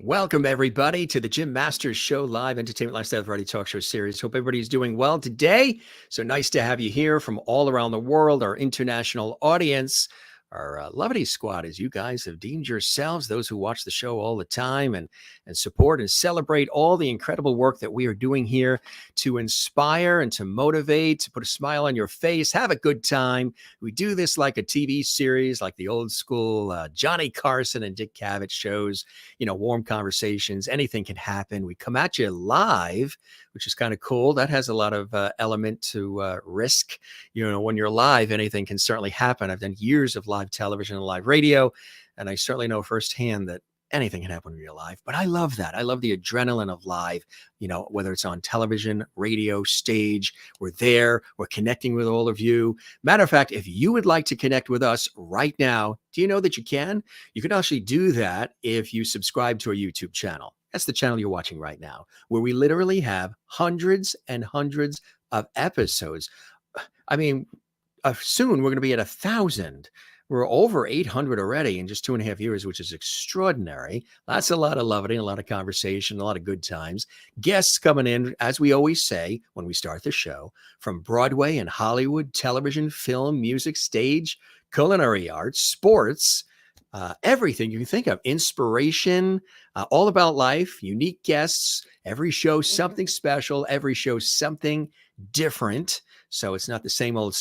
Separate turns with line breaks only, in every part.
Welcome, everybody, to the Jim Masters Show live entertainment lifestyle variety talk show series. Hope everybody's doing well today. So nice to have you here from all around the world, our international audience, our Levity Squad, as you guys have deemed yourselves, those who watch the show all the time and support and celebrate all the incredible work that we are doing here to inspire and to motivate, to put a smile on your face, have a good time. We do this like a TV series, like the old school Johnny Carson and Dick Cavett shows, warm conversations. Anything can happen. We come at you live, which is kind of cool. That has a lot of element to risk. When you're live, anything can certainly happen. I've done years of live television and live radio, and I certainly know firsthand that anything can happen when you're live. But I love that. I love the adrenaline of live, whether it's on television, radio, stage. We're there. We're connecting with all of you. Matter of fact, if you would like to connect with us right now, do you know that you can? You can actually do that if you subscribe to our YouTube channel. That's the channel you're watching right now, where we literally have hundreds and hundreds of episodes. I mean, soon we're going to be at 1,000. We're over 800 already in just 2.5 years, which is extraordinary. That's a lot of levity, a lot of conversation, a lot of good times. Guests coming in, as we always say when we start the show, from Broadway and Hollywood, television, film, music, stage, culinary arts, sports, everything you can think of, inspiration, all about life, unique guests, every show something special, every show something different. So it's not the same old,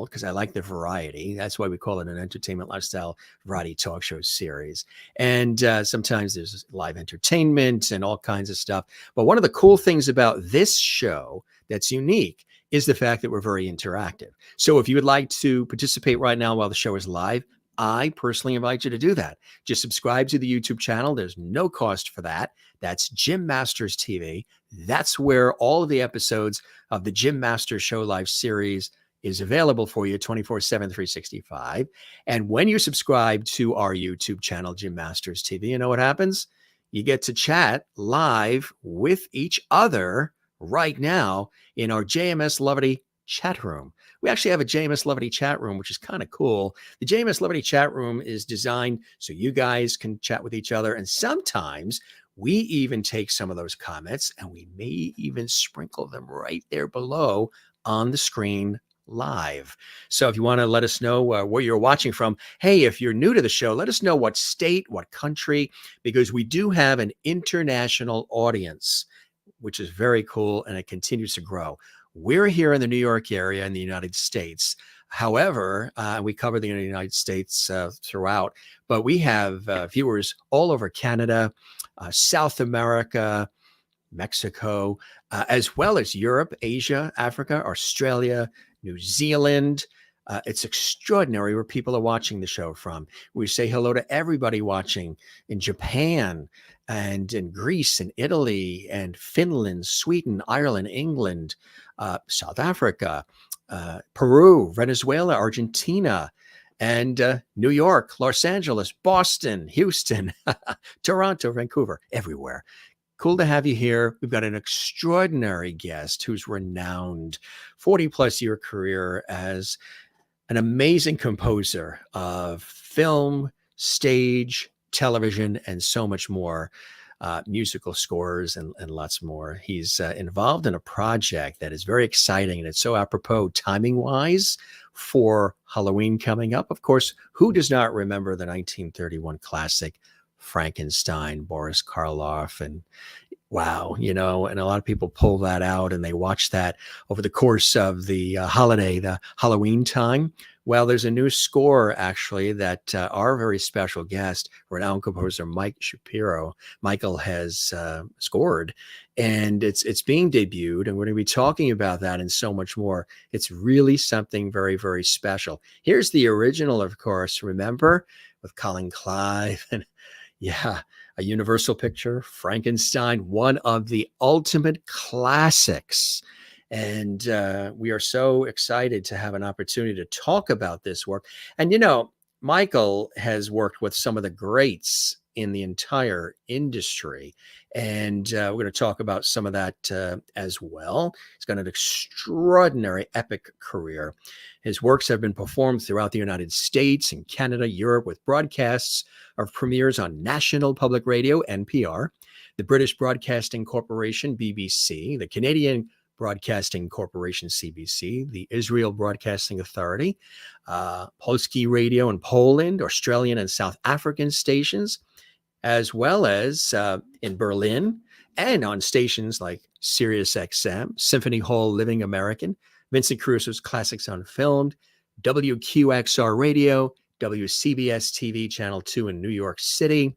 because I like the variety. That's why we call it an entertainment lifestyle variety talk show series. And sometimes there's live entertainment and all kinds of stuff. But one of the cool things about this show that's unique is the fact that we're very interactive. So if you would like to participate right now while the show is live, I personally invite you to do that. Just subscribe to the YouTube channel. There's no cost for that. That's Jim Masters TV. That's where all of the episodes of the Jim Masters Show Live series is available for you 24/7, 365. And when you subscribe to our YouTube channel, Jim Masters TV, you know what happens? You get to chat live with each other right now in our JMS Levity chat room. We actually have a JMS Levity chat room, which is kind of cool. The JMS Levity chat room is designed so you guys can chat with each other. And sometimes we even take some of those comments and we may even sprinkle them right there below on the screen live. So if you want to let us know where you're watching from, hey, if you're new to the show, let us know what state, what country, because we do have an international audience, which is very cool, and it continues to grow. We're here in the New York area in the United States. However, we cover the United States throughout, but we have viewers all over Canada, South America, Mexico, as well as Europe, Asia, Africa, Australia, New Zealand. It's extraordinary where people are watching the show from. We say hello to everybody watching in Japan and in Greece and Italy and Finland, Sweden, Ireland, England, South Africa, Peru, Venezuela, Argentina, and New York, Los Angeles, Boston, Houston, Toronto, Vancouver, everywhere. Cool to have you here. We've got an extraordinary guest who's renowned, 40-plus year career as an amazing composer of film, stage, television, and so much more, musical scores and lots more. He's involved in a project that is very exciting, and it's so apropos timing-wise for Halloween coming up. Of course, who does not remember the 1931 classic Frankenstein, Boris Karloff, and wow, and a lot of people pull that out and they watch that over the course of the holiday, the Halloween time. Well, there's a new score actually that our very special guest, renowned composer Michael Shapiro, has scored, and it's being debuted, and we're going to be talking about that and so much more. It's really something very, very special. Here's the original, of course, remember, with Colin Clive and a Universal picture, Frankenstein, one of the ultimate classics. And we are so excited to have an opportunity to talk about this work. And, Michael has worked with some of the greats in the entire industry. And we're going to talk about some of that as well. He's got an extraordinary, epic career. His works have been performed throughout the United States and Canada, Europe, with broadcasts of premieres on National Public Radio, NPR, the British Broadcasting Corporation, BBC, the Canadian Broadcasting Corporation, CBC, the Israel Broadcasting Authority, Polskie Radio in Poland, Australian and South African stations, as well as in Berlin and on stations like SiriusXM, Symphony Hall Living American, Vincent Caruso's Classics Unfilmed, WQXR Radio, WCBS-TV Channel 2 in New York City,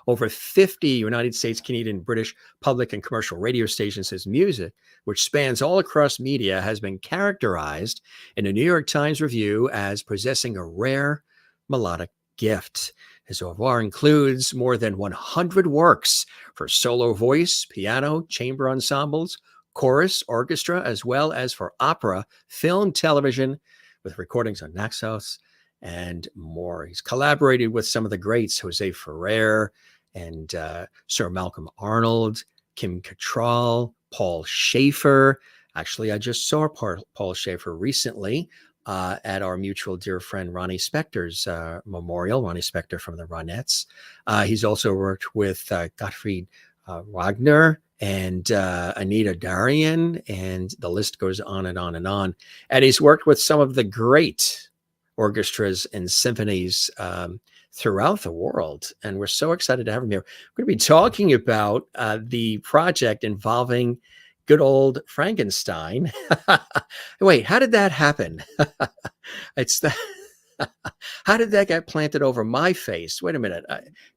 over 50 United States, Canadian, British public and commercial radio stations. His music, which spans all across media, has been characterized in a New York Times review as possessing a rare melodic gift. His oeuvre includes more than 100 works for solo voice, piano, chamber ensembles, chorus, orchestra, as well as for opera, film, television, with recordings on Naxos and more. He's collaborated with some of the greats, Jose Ferrer and Sir Malcolm Arnold, Kim Cattrall, Paul Shaffer. Actually, I just saw Paul Shaffer recently at our mutual dear friend Ronnie Spector's memorial, Ronnie Spector from the Ronettes. He's also worked with Gottfried Wagner and Anita Darian, and the list goes on and on and on. And he's worked with some of the great orchestras and symphonies throughout the world. And we're so excited to have him here. We're going to be talking about the project involving good old Frankenstein. Wait, how did that happen? It's the how did that get planted over my face? Wait a minute.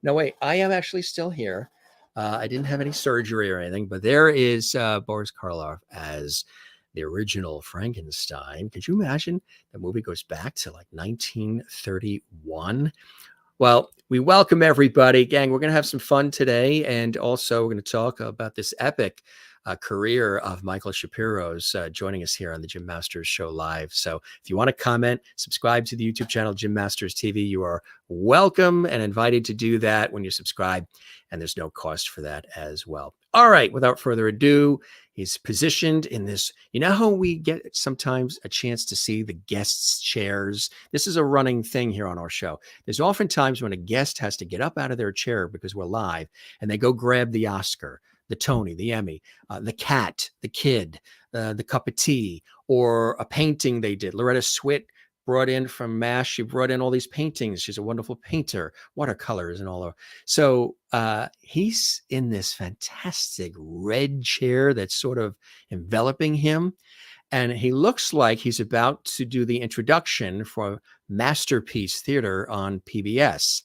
No, wait, I am actually still here. I didn't have any surgery or anything, but there is Boris Karloff as the original Frankenstein. Could you imagine? The movie goes back to like 1931. Well, we welcome everybody. Gang, we're going to have some fun today. And also we're going to talk about this epic career of Michael Shapiro's joining us here on the Jim Masters Show Live. So if you want to comment, subscribe to the YouTube channel, Jim Masters TV. You are welcome and invited to do that when you subscribe. And there's no cost for that as well. All right, without further ado, he's positioned in this. You know how we get sometimes a chance to see the guests' chairs? This is a running thing here on our show. There's often times when a guest has to get up out of their chair because we're live and they go grab the Oscar, the Tony, the Emmy, the cat, the kid, the cup of tea, or a painting they did. Loretta Swit brought in from MASH. She brought in all these paintings. She's a wonderful painter, watercolors and all of. So he's in this fantastic red chair that's sort of enveloping him. And he looks like he's about to do the introduction for Masterpiece Theater on PBS.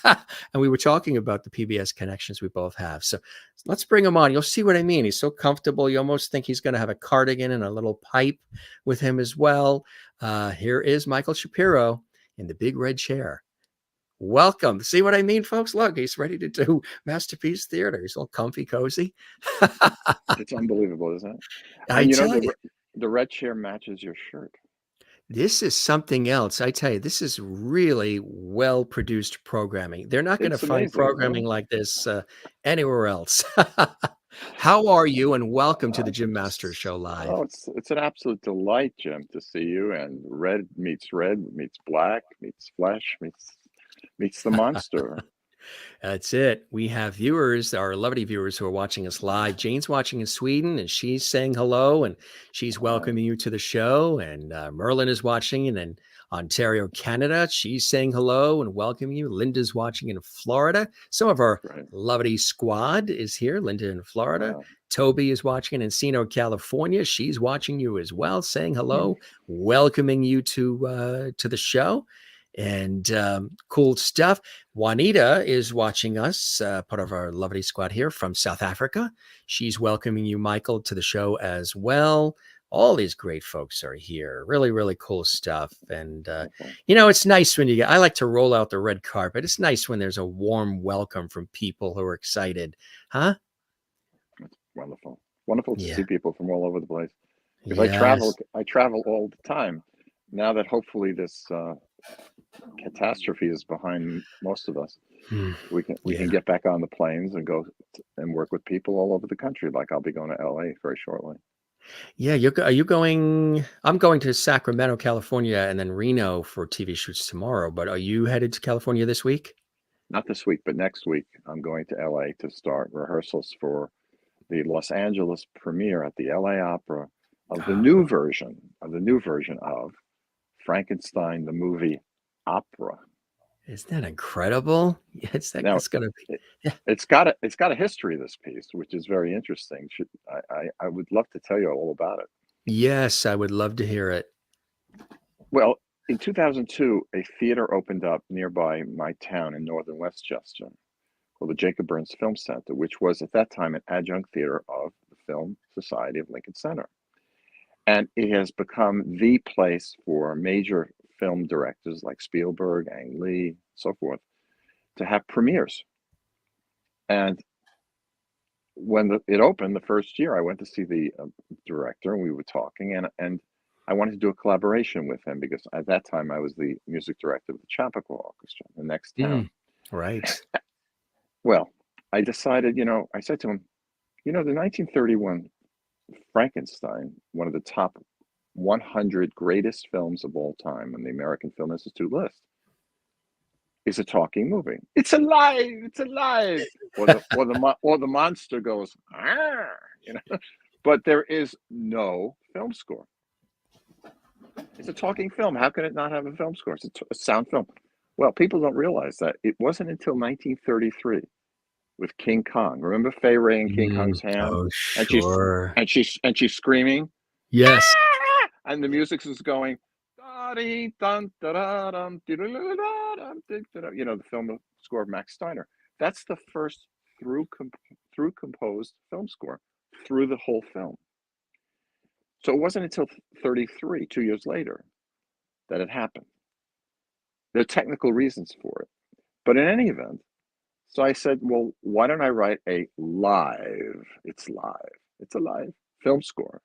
And we were talking about the PBS connections we both have. So let's bring him on. You'll see what I mean. He's so comfortable. You almost think he's going to have a cardigan and a little pipe with him as well. Here is Michael Shapiro in the big red chair. Welcome. See what I mean, folks? Look, he's ready to do Masterpiece Theater. He's all comfy, cozy.
It's unbelievable, isn't it?
I tell you.
The red chair matches your shirt.
This is something else. I tell you, this is really well-produced programming. They're not going to find programming like this anywhere else. How are you? And welcome to the Jim Masters Show Live.
Oh, it's an absolute delight, Jim, to see you. And red meets black, meets flesh, meets the monster.
That's it. We have viewers, our lovely viewers who are watching us live. Jane's watching in Sweden and she's saying hello and she's welcoming you to the show. And Merlin is watching in Ontario, Canada. She's saying hello and welcoming you. Linda's watching in Florida. Some of our lovely squad is here. Linda in Florida. Wow. Toby is watching in Encino, California. She's watching you as well, saying hello, welcoming you to the show. And cool stuff. Juanita is watching us, part of our lovely squad here from South Africa. She's welcoming you, Michael, to the show as well. All these great folks are here. Really, really cool stuff. And, it's nice when I like to roll out the red carpet. It's nice when there's a warm welcome from people who are excited. Huh?
That's wonderful. Wonderful to see people from all over the place. Because I travel all the time. now that hopefully this catastrophe is behind most of us, we can get back on the planes and go and work with people all over the country. Like I'll be going to LA very shortly.
Yeah, are you going? I'm going to Sacramento, California, and then Reno for TV shoots tomorrow. But are you headed to California this week?
Not this week, but next week, I'm going to LA to start rehearsals for the Los Angeles premiere at the LA Opera of the new version of Frankenstein, the movie opera.
Isn't that incredible? It's going to be. Yeah.
It's got a history, this piece, which is very interesting. I would love to tell you all about it.
Yes, I would love to hear it.
Well, in 2002, a theater opened up nearby my town in northern Westchester called the Jacob Burns Film Center, which was at that time an adjunct theater of the Film Society of Lincoln Center. And it has become the place for major film directors like Spielberg, Ang Lee, so forth, to have premieres. And when it opened the first year, I went to see the director, and we were talking, and I wanted to do a collaboration with him because at that time I was the music director of the Chappaqua Orchestra, the next town.
Right.
Well, I decided, I said to him, the 1931 Frankenstein, one of the top 100 greatest films of all time on the American Film Institute list, is a talking movie. It's alive! It's alive! Or the monster goes, "Arr!" But there is no film score. It's a talking film. How can it not have a film score? It's a sound film. Well, people don't realize that it wasn't until 1933 with King Kong. Remember Fay Wray and King Kong's hand?
Oh, sure.
And she's screaming.
Yes.
Ah! And the music is going. The film score of Max Steiner. That's the first through composed film score through the whole film. So it wasn't until 33, 2 years later, that it happened. There are technical reasons for it. But in any event, so I said, well, why don't I write a live film score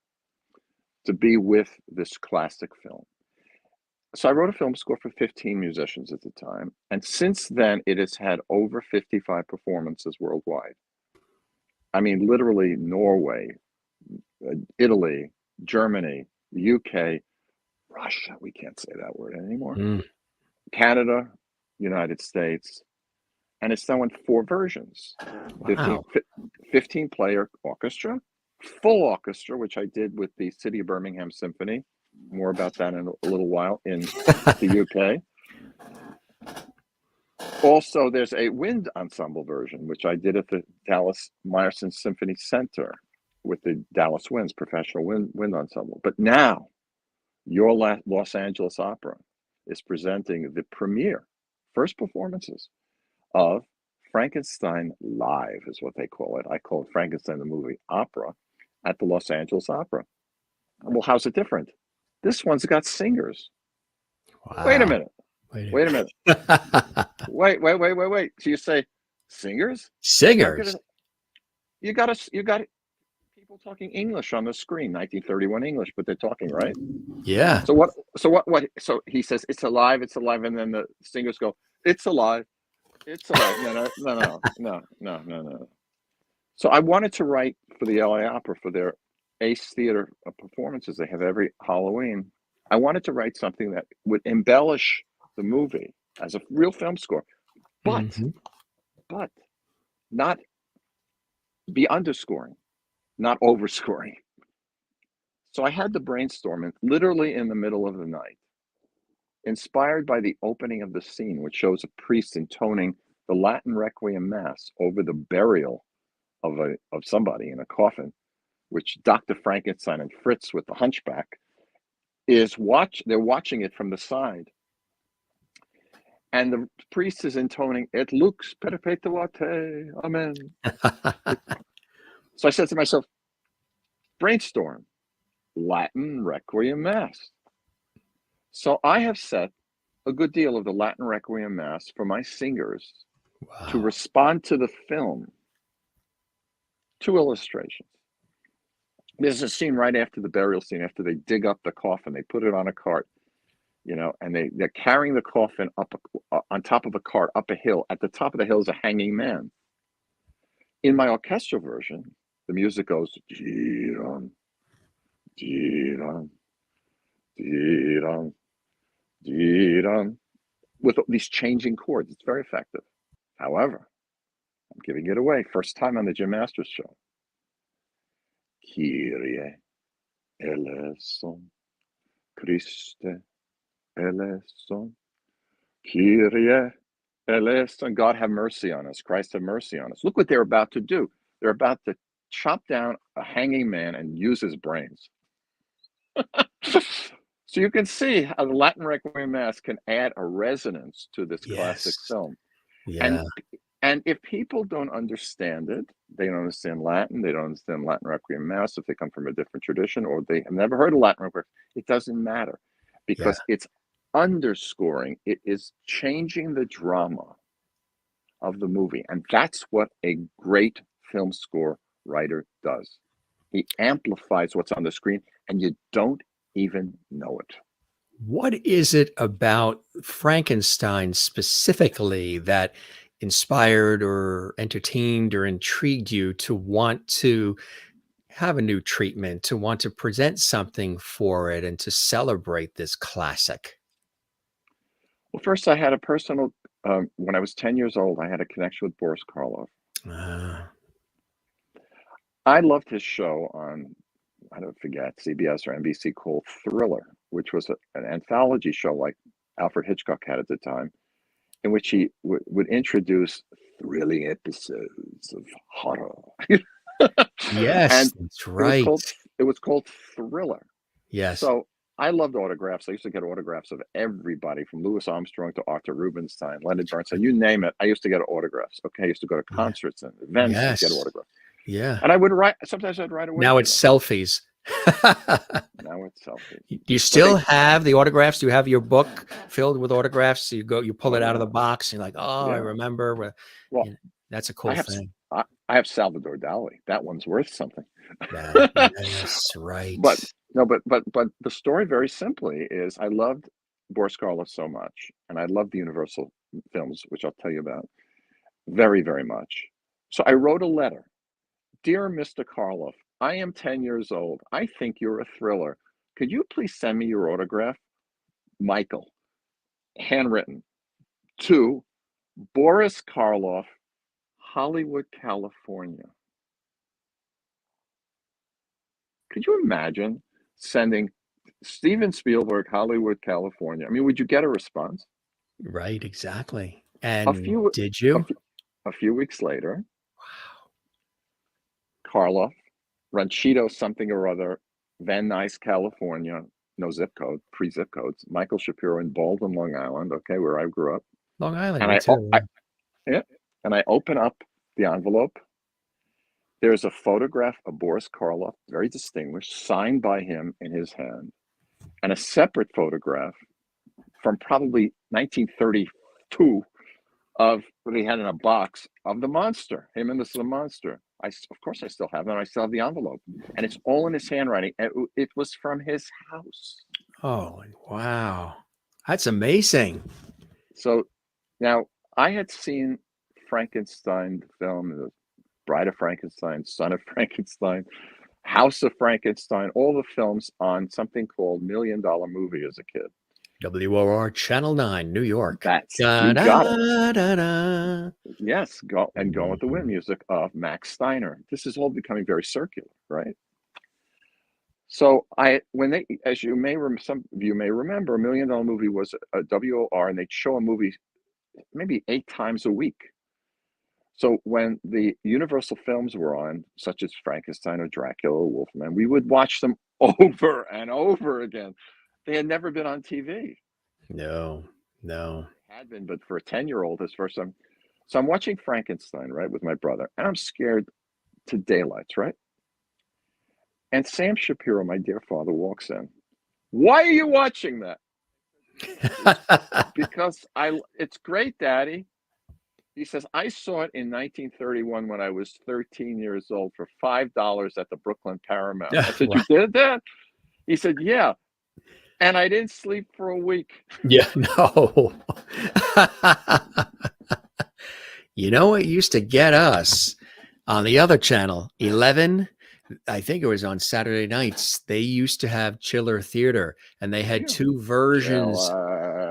to be with this classic film? So I wrote a film score for 15 musicians at the time. And since then, it has had over 55 performances worldwide. I mean, literally Norway, Italy, Germany, the UK, Russia, we can't say that word anymore, Canada, United States, and it's now in 4 versions.
Wow.
15-player orchestra, full orchestra, which I did with the City of Birmingham Symphony. More about that in a little while in the UK. Also, there's a wind ensemble version, which I did at the Dallas Meyerson Symphony Center with the Dallas Winds, professional wind ensemble. But now, your Los Angeles Opera is presenting the premiere, first performances of Frankenstein Live, is what they call it. I call it Frankenstein the movie opera at the Los Angeles Opera. Well, how's it different? This one's got singers.
Wow.
Wait a minute. Wait. So you say singers?
Singers.
You got people talking English on the screen, 1931 English, but they're talking, right?
Yeah.
So what? So he says it's alive, and then the singers go, it's alive. It's alive. No. So I wanted to write for the LA Opera for their Ace Theater performances they have every Halloween. I wanted to write something that would embellish the movie as a real film score, but not be underscoring, not overscoring. So I had the brainstorming literally in the middle of the night, inspired by the opening of the scene, which shows a priest intoning the Latin Requiem Mass over the burial of somebody in a coffin, which Dr. Frankenstein and Fritz with the hunchback they're watching it from the side. And the priest is intoning, et lux perpetuate, amen. So I said to myself, brainstorm, Latin Requiem Mass. So I have set a good deal of the Latin Requiem Mass for my singers to respond to the film. 2 illustrations. There's a scene right after the burial scene, after they dig up the coffin, they put it on a cart. and they're carrying the coffin up on top of a cart up a hill. At the top of the hill is a hanging man. In my orchestral version, the music goes dee-dum, dee-dum, dee-dum, dee-dum, with these changing chords. It's very effective. However, I'm giving it away. First time on the Jim Masters show. Kyrie eleison, Christe eleison, Kyrie eleison. God have mercy on us. Christ have mercy on us. Look what they're about to do. They're about to chop down a hanging man and use his brains. So you can see how the Latin Requiem Mass can add a resonance to this classic film.
Yeah.
And if people don't understand it, they don't understand Latin, they don't understand Latin Requiem Mass, if they come from a different tradition or they have never heard of Latin Requiem, it doesn't matter because it's underscoring, it is changing the drama of the movie. And that's what a great film score writer does. He amplifies what's on the screen and you don't even know it.
What is it about Frankenstein specifically that inspired or entertained or intrigued you to want to have a new treatment, to want to present something for it and to celebrate this classic?
Well, first I had a personal, when I was 10 years old, I had a connection with Boris Karloff. I loved his show on, I don't forget, CBS or NBC called Thriller, which was an anthology show like Alfred Hitchcock had at the time, in which he would introduce thrilling episodes of horror.
Yes,
and
that's right.
It was called Thriller.
Yes.
So I loved autographs. I used to get autographs of everybody from Louis Armstrong to Arthur Rubinstein, Leonard Bernstein, you name it. I used to get autographs. Okay, I used to go to concerts and events and get autographs.
Yeah.
And I would write, sometimes I'd write away.
Now it's selfies.
Now it's selfies.
Do you still have the autographs? Do you have your book filled with autographs? So you pull it out of the box and you're like, oh, I remember.
Well,
that's a cool thing.
I have Salvador Dali. That one's worth something.
Yes, right.
But the story very simply is I loved Boris Karloff so much, and I loved the Universal films, which I'll tell you about, very, very much. So I wrote a letter. Dear Mr. Karloff, I am 10 years old. I think you're a thriller. Could you please send me your autograph? Michael, handwritten, to Boris Karloff, Hollywood, California. Could you imagine sending Steven Spielberg, Hollywood, California? I mean, would you get a response?
Right, exactly. And did you?
A few weeks later, Karloff, Ranchito something or other, Van Nuys, California, no zip code, pre-zip codes, Michael Shapiro in Baldwin, Long Island, okay, where I grew up.
Long Island,
and and I open up the envelope. There's a photograph of Boris Karloff, very distinguished, signed by him in his hand, and a separate photograph from probably 1932 of what he had in a box of the monster, him and the monster. Of course, I still have it. I still have the envelope, and it's all in his handwriting. It was from his house.
Oh, wow. That's amazing.
So now I had seen Frankenstein, the film, the Bride of Frankenstein, Son of Frankenstein, House of Frankenstein, all the films on something called $1 Million Movie as a kid.
WOR Channel 9, New York.
That's, you got it. Yes, Go with the Wind music of Max Steiner. This is all becoming very circular, right? So as you may some of you may remember, $1 Million Movie was a WOR, and they'd show a movie maybe 8 times a week. So when the Universal films were on, such as Frankenstein or Dracula or Wolfman, we would watch them over and over again. They had never been on TV.
No.
They had been, but for a 10-year-old, this first time. So I'm watching Frankenstein, right, with my brother, and I'm scared to daylights, right? And Sam Shapiro, my dear father, walks in. Why are you watching that? Because it's great, Daddy. He says, I saw it in 1931 when I was 13 years old for $5 at the Brooklyn Paramount. I said, You did that? He said, yeah. And I didn't sleep for a week.
Yeah, no. You know what used to get us on the other channel, 11? I think it was on Saturday nights. They used to have Chiller Theater, and they had
Phew.
two versions.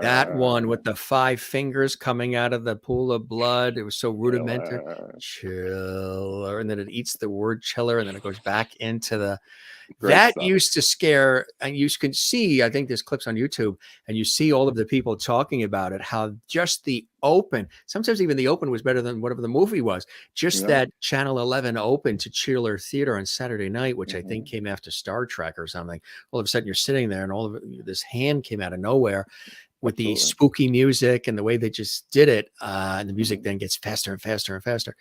That one with
Chiller.
the 5 fingers coming out of the pool of blood. It was so rudimentary.
Chiller.
Chiller. And then it eats the word chiller, and then it goes back into the.
Great
That
stuff.
used to scare, and you can see, I think there's clips on YouTube, and you see all of the people talking about it, how just the open, sometimes even the open was better than whatever the movie was. Just
Yeah.
that Channel 11 open to Chiller Theater on Saturday night, which I think
Mhm.
came after Star Trek or something. All of a sudden you're sitting there and all of it, this hand came out of nowhere with the
Absolutely.
spooky music and the way they just did it. And the music
Mhm.
then gets faster and faster and faster.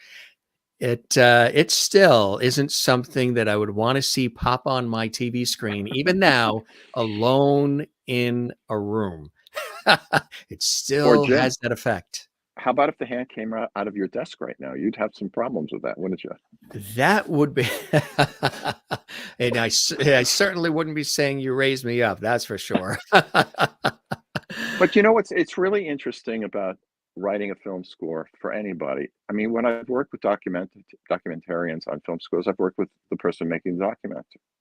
It still isn't something that I would want to see pop on my TV screen, even now, alone in a room. It
Or
still
Jim,
has that effect.
how about if the hand came out of your desk right now? You'd have some problems with that, wouldn't you?
That would be, and I certainly wouldn't be saying you raised me up. That's for sure.
But you know what's it's really interesting about writing a film score for anybody. I mean, when I've worked with documentarians on film scores, I've worked with the person making the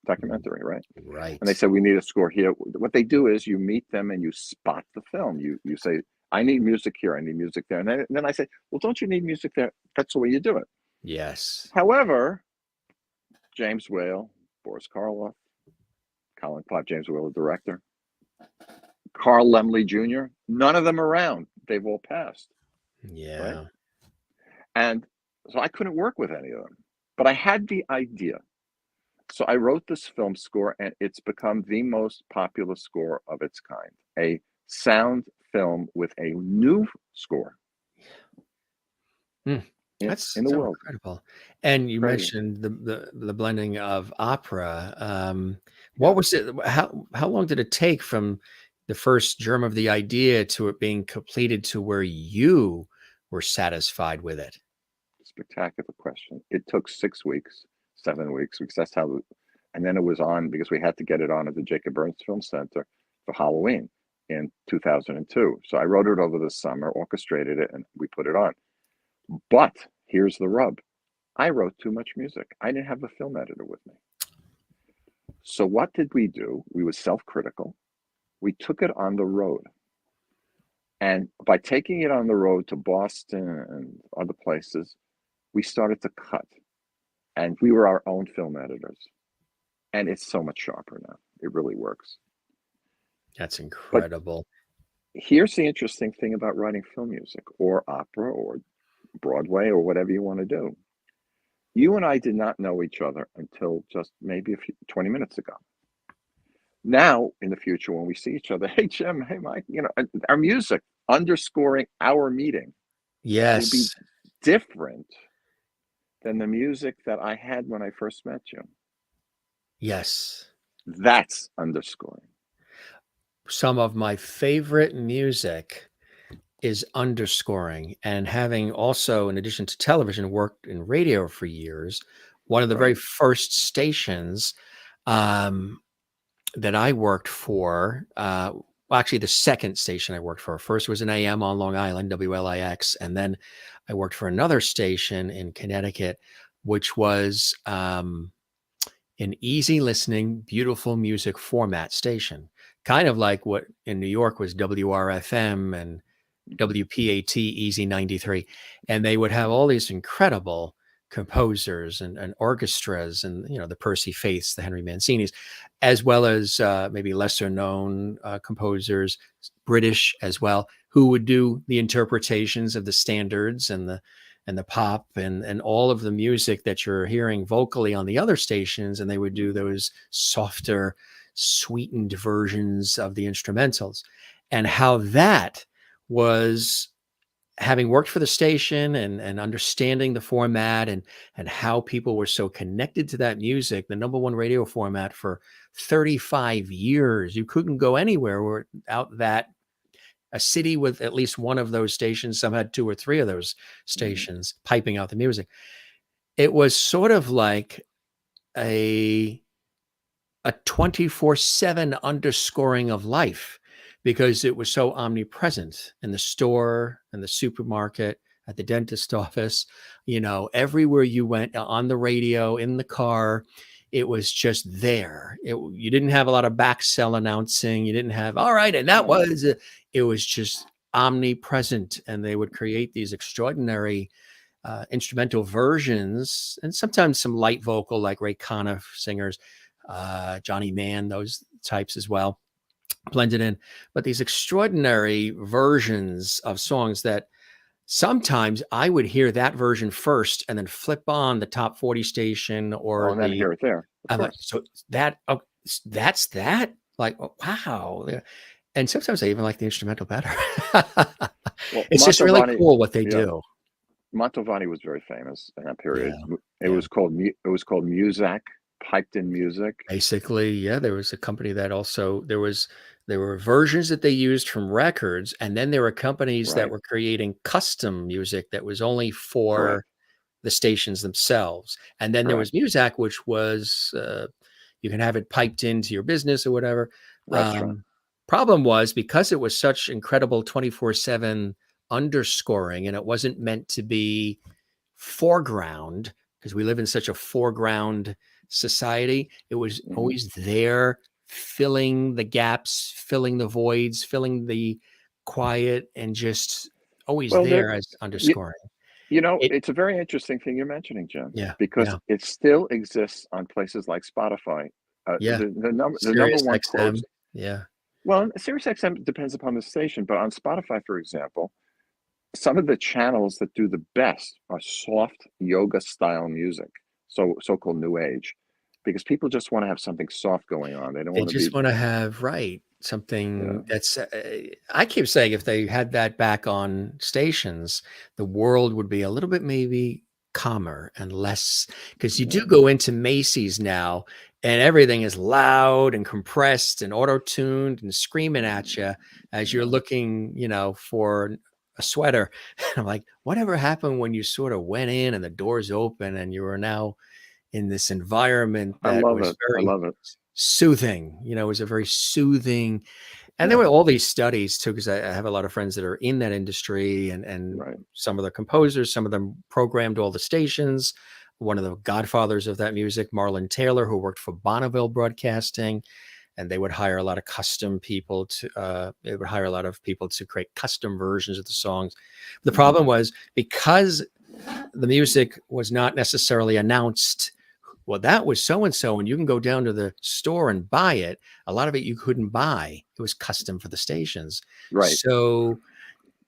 documentary, right? And they
Right.
say we need a score here. What they do is you meet them and you spot the film. You say, I need music here, I need music there. And then I say, well, don't you need music there? That's the way you do it.
Yes.
However, James Whale, Boris Karloff, Colin Clive, James Whale, the director, Carl Laemmle Jr., none of them around. They've all passed, right?
Yeah.
And so I couldn't work with any of them. But I had the idea. So I wrote this film score, and it's become the most popular score of its kind. A sound film with a new score
Hmm.
in
That's
the
so
world.
incredible. And you
Crazy.
mentioned the blending of opera. What
Yeah.
was it? How long did it take from the first germ of the idea to it being completed to where you were satisfied with it?
Spectacular question. It took 6 weeks, 7 weeks, because that's how, and then it was on because we had to get it on at the Jacob Burns Film Center for Halloween in 2002. So I wrote it over the summer, orchestrated it, and we put it on. But here's the rub. I wrote too much music. I didn't have a film editor with me. So what did we do? We were self-critical. We took it on the road. And by taking it on the road to Boston and other places, we started to cut. And we were our own film editors. And it's so much sharper now. It really works.
That's
But
incredible.
here's the interesting thing about writing film music or opera or Broadway or whatever you want to do. You and I did not know each other until just maybe 20 minutes ago. Now, in the future, when we see each other, hey, Jim, hey, Mike, our music underscoring our meeting will be
Yes.
different than the music that I had when I first met you.
Yes.
That's underscoring.
Some of my favorite music is underscoring, and having also, in addition to television, worked in radio for years. One of the very
Right.
first stations um, that I worked for, well, actually the second station I worked for, first was an AM on Long Island, WLIX, and then I worked for another station in Connecticut, which was an easy listening, beautiful music format station, kind of like what in New York was WRFM and
Mhm.
WPAT Easy 93. And they would have all these incredible composers and orchestras and, the Percy Faiths, the Henry Mancinis, as well as maybe lesser known composers, British as well, who would do the interpretations of the standards and the pop and all of the music that you're hearing vocally on the other stations. And they would do those softer, sweetened versions of the instrumentals, and how that was, having worked for the station and understanding the format and how people were so connected to that music, the number one radio format for 35 years. You couldn't go anywhere without that. A city with at least one of those stations, some had two or three of those
Mhm.
stations piping out the music. It was sort of like a a 24/7 underscoring of life because it was so omnipresent in the store, in the supermarket, at the dentist office, everywhere you went, on the radio, in the car, it was just there. You didn't have a lot of backsell announcing. You didn't have, all right, and that was, it was just omnipresent. And they would create these extraordinary instrumental versions, and sometimes some light vocal like Ray Conniff singers, Johnny Mann, those types as well, blended in. But these extraordinary versions of songs that sometimes I would hear that version first and then flip on the top 40 station or
and then hear it there.
I'm like, so that's that? Like, wow. And sometimes I even like the instrumental better. It's just really cool what they do.
Mantovani was very famous in that period. It was called Muzak, piped in music.
Basically, there was a company that also there were versions that they used from records, and then there were companies that were creating custom music that was only for the stations themselves. And then there was Muzak, which was you can have it piped into your business or whatever. Problem was, because it was such incredible 24/7 underscoring, and it wasn't meant to be foreground, because we live in such a foreground society. It was always there, filling the gaps, filling the voids, filling the quiet, and just always there as underscoring.
It's a very interesting thing you're mentioning, Jim. Because it still exists on places like Spotify. The number one quote. Well, SiriusXM depends upon the station, but on Spotify, for example, some of the channels that do the best are soft yoga style music, so-called new age, because people just want to have something soft going on. They just
want to have something that's. I keep saying if they had that back on stations, the world would be a little bit maybe calmer and less, because you do go into Macy's now and everything is loud and compressed and auto-tuned and screaming at you as you're looking, for a sweater. And I'm like, whatever happened when you sort of went in and the doors open and you were now in this environment that was very soothing, it was a very soothing. And there were all these studies too, because I have a lot of friends that are in that industry, and some of the composers, some of them programmed all the stations. One of the godfathers of that music, Marlon Taylor, who worked for Bonneville Broadcasting, and they would hire a lot of custom people to create custom versions of the songs. The problem was, because the music was not necessarily announced, well, that was so-and-so, and you can go down to the store and buy it. A lot of it you couldn't buy. It was custom for the stations. So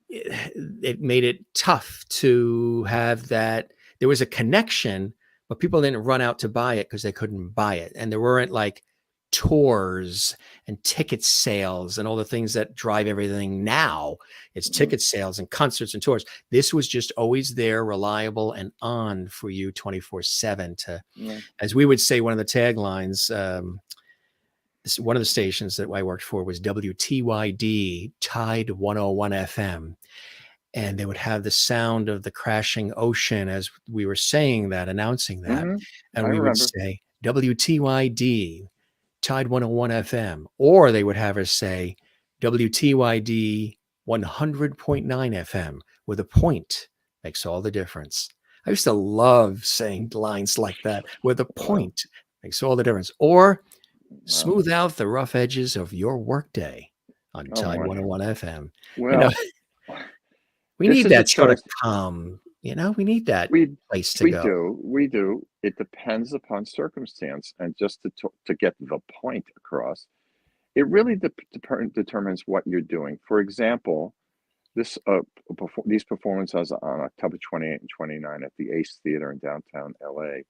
it made it tough to have that. There was a connection, but people didn't run out to buy it because they couldn't buy it. And there weren't like tours and ticket sales and all the things that drive everything now. It's ticket sales and concerts and tours. This was just always there, reliable and on for you 24/7 to, as we would say, one of the taglines, one of the stations that I worked for was WTYD, Tide 101 FM. And they would have the sound of the crashing ocean as we were saying that, announcing that. And we would say WTYD, Tide 101 FM, or they would have us say WTYD 100.9 FM, with a point makes all the difference. I used to love saying lines like that, with a point makes all the difference. Or smooth out the rough edges of your workday on Tide 101 FM. We need that sort of calm, we need that place to go.
We do. It depends upon circumstance. And just to get the point across, it really determines what you're doing. For example, these performances on October 28 and 29 at the Ace Theater in downtown LA,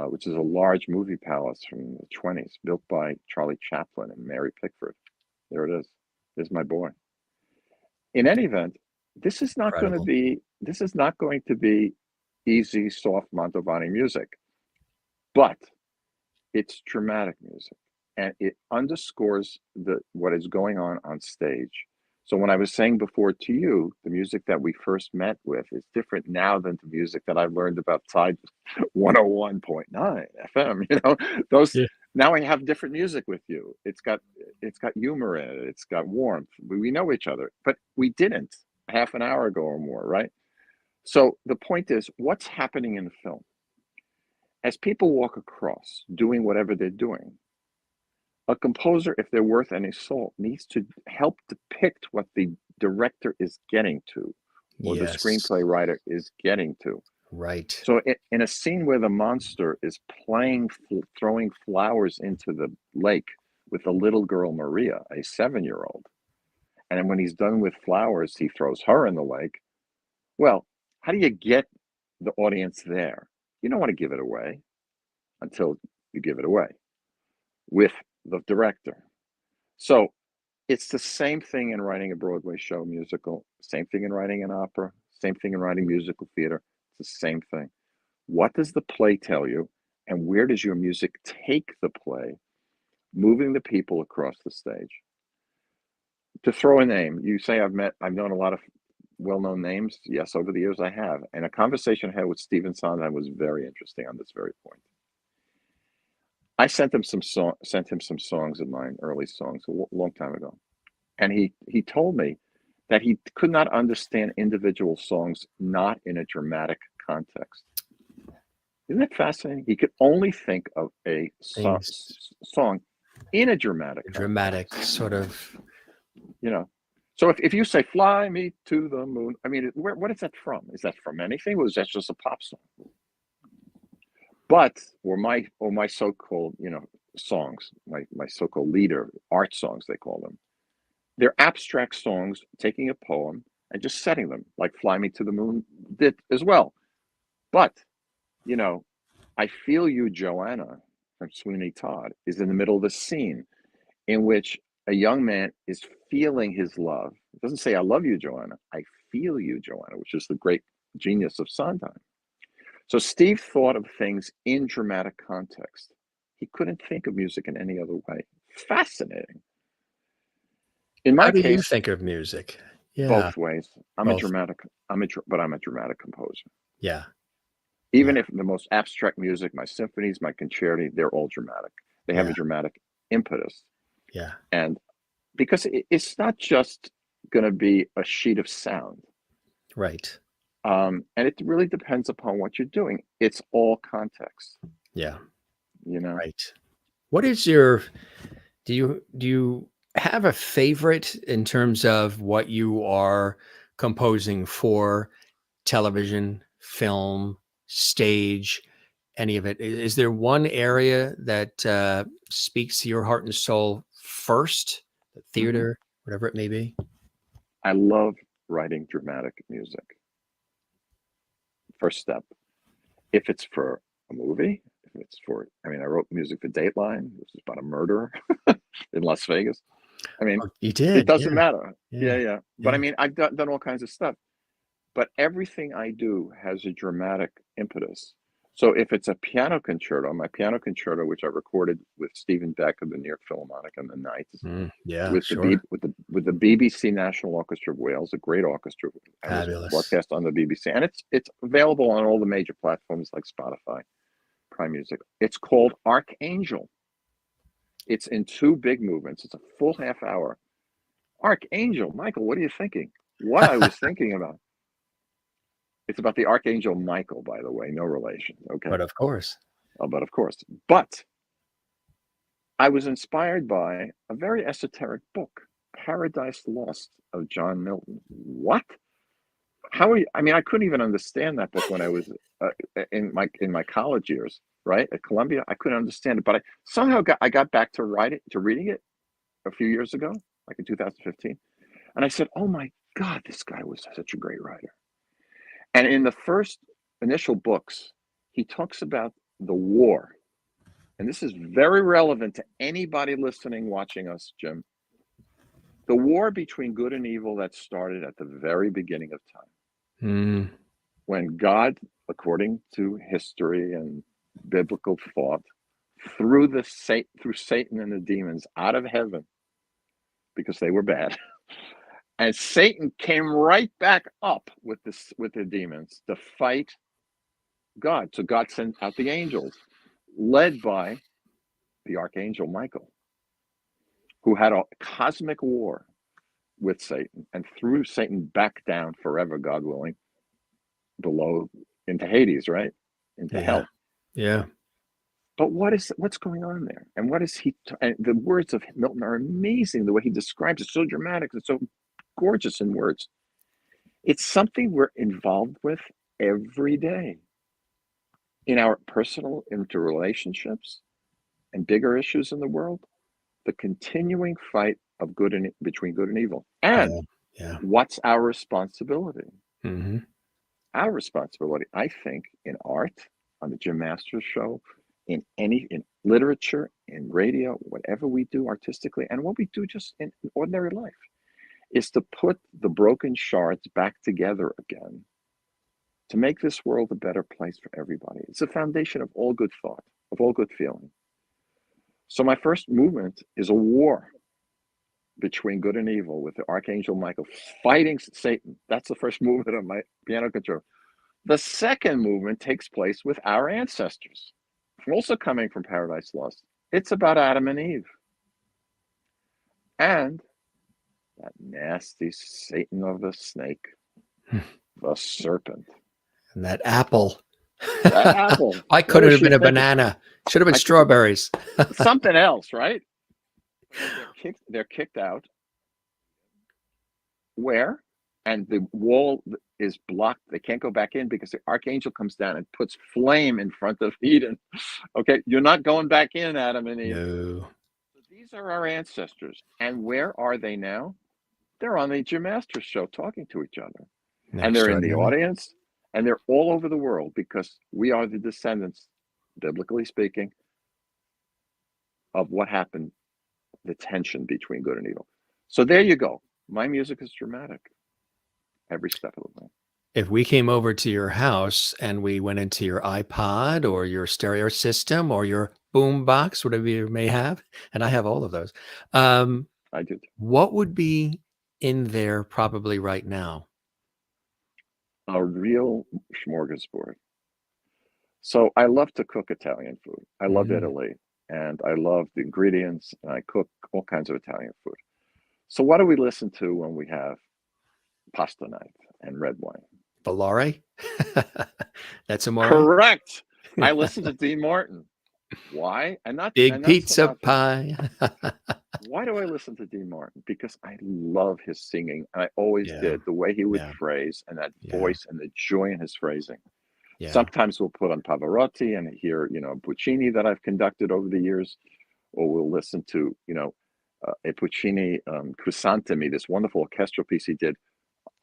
which is a large movie palace from the 20s, built by Charlie Chaplin and Mary Pickford. There it is. There's my boy. In any event, this is not going to be easy, soft Mantovani music, but it's dramatic music, and it underscores what is going on stage. So when I was saying before to you, the music that we first met with is different now than the music that I've learned about Tide 101.9 FM. Now I have different music with you. It's got humor in it. It's got warmth. We know each other, but we didn't half an hour ago or more, right? So the point is, what's happening in the film? As people walk across, doing whatever they're doing, a composer, if they're worth any salt, needs to help depict what the director is getting to, or the screenplay writer is getting to.
Right.
So in a scene where the monster is throwing flowers into the lake with the little girl Maria, a 7-year-old, and then when he's done with flowers, he throws her in the lake. Well, how do you get the audience there? You don't want to give it away until you give it away with the director. So it's the same thing in writing a Broadway show musical, same thing in writing an opera, same thing in writing musical theater. It's the same thing. What does the play tell you, and where does your music take the play, moving the people across the stage? To throw a name, you say I've known a lot of well-known names. Yes, over the years I have. And a conversation I had with Stephen Sondheim was very interesting on this very point. I sent him some songs of mine, early songs, a long time ago. And he told me that he could not understand individual songs not in a dramatic context. Isn't that fascinating? He could only think of a song in a dramatic context.
Dramatic sort of.
You know, so if you say "Fly Me to the Moon," I mean, what is that from? Is that from anything, or is that just a pop song? But or my so-called songs, my so-called leader art songs, they call them. They're abstract songs taking a poem and just setting them, like "Fly Me to the Moon" did as well. But I Feel You, Joanna from Sweeney Todd is in the middle of the scene in which a young man is feeling his love. It doesn't say, "I love you, Joanna." I feel you, Joanna, which is the great genius of Sondheim. So Steve thought of things in dramatic context. He couldn't think of music in any other way. Fascinating. In my case,
how do you think of music? Yeah,
both ways. I'm a dramatic composer.
Yeah.
Even if the most abstract music, my symphonies, my concerti, they're all dramatic. They have a dramatic impetus.
Yeah.
And because it's not just going to be a sheet of sound.
Right.
And it really depends upon what you're doing. It's all context.
Yeah.
Right.
What is do you have a favorite in terms of what you are composing for television, film, stage, any of it? Is there one area that speaks to your heart and soul first? Theater, whatever it may be?
I love writing dramatic music. First step. If it's for a movie, I wrote music for Dateline, which is about a murderer in Las Vegas.
You did.
It doesn't matter. Yeah. But I've done all kinds of stuff. But everything I do has a dramatic impetus. So if it's a piano concerto, my piano concerto, which I recorded with Stephen Beck of the New York Philharmonic in the 90s, with the BBC National Orchestra of Wales, a great orchestra,
Fabulous.
Broadcast on the BBC, and it's available on all the major platforms like Spotify, Prime Music. It's called Archangel. It's in 2 big movements. It's a full half hour. Archangel, Michael, what are you thinking? What I was thinking about. It's about the Archangel Michael, by the way, no relation. Okay.
But of course.
But I was inspired by a very esoteric book, Paradise Lost of John Milton. What? How are you? I couldn't even understand that book when I was in my college years, right? At Columbia. I couldn't understand it, but I somehow got back to reading it a few years ago, like in 2015. And I said, "Oh my God, this guy was such a great writer." And in the first initial books, he talks about the war. And this is very relevant to anybody listening, watching us, Jim. The war between good and evil that started at the very beginning of time. When God, according to history and biblical thought, threw Satan and the demons out of heaven because they were bad. And Satan came right back up with the demons to fight God. So God sent out the angels, led by the archangel Michael, who had a cosmic war with Satan and threw Satan back down forever, God willing, below into Hades, right? Into hell.
Yeah.
But what's going on there? And what is he? And the words of Milton are amazing. The way he describes it, so dramatic, it's so gorgeous in words. It's something we're involved with every day in our personal interrelationships and bigger issues in the world. The continuing fight of between good and evil. And what's our responsibility?
Mm-hmm.
Our responsibility, I think, in art, on the Jim Masters show, in literature, in radio, whatever we do artistically, and what we do just in ordinary life, is to put the broken shards back together again to make this world a better place for everybody. It's the foundation of all good thought, of all good feeling. So my first movement is a war between good and evil, with the Archangel Michael fighting Satan. That's the first movement of my piano concerto. The second movement takes place with our ancestors, also coming from Paradise Lost. It's about Adam and Eve. And that nasty Satan of the snake, the serpent.
And that apple.
That apple.
I couldn't have been a banana. Should have been strawberries.
Something else, right? They're kicked out. Where? And the wall is blocked. They can't go back in because the archangel comes down and puts flame in front of Eden. Okay, you're not going back in, Adam and Eve.
No.
So these are our ancestors. And where are they now? They're on the Jim Masters show talking to each other. And they're in the audience, and they're all over the world, because we are the descendants, biblically speaking, of what happened, the tension between good and evil. So there you go. My music is dramatic every step of the way.
If we came over to your house and we went into your iPod or your stereo system or your boom box, whatever you may have, and I have all of those,
I do.
What would be in there probably right now?
A real smorgasbord. So I love to cook Italian food. I love Italy, and I love the ingredients, and I cook all kinds of Italian food. So what do we listen to when we have pasta night and red wine?
Volare? That's amore?
Correct. I listen to Dean Martin. Why? And not
Big
and
pizza pie.
Why do I listen to Dean Martin? Because I love his singing. And I always did. The way he would phrase, and that voice, and the joy in his phrasing. Sometimes we'll put on Pavarotti and hear, Puccini that I've conducted over the years, or we'll listen to, a Puccini Crisantemi, this wonderful orchestral piece he did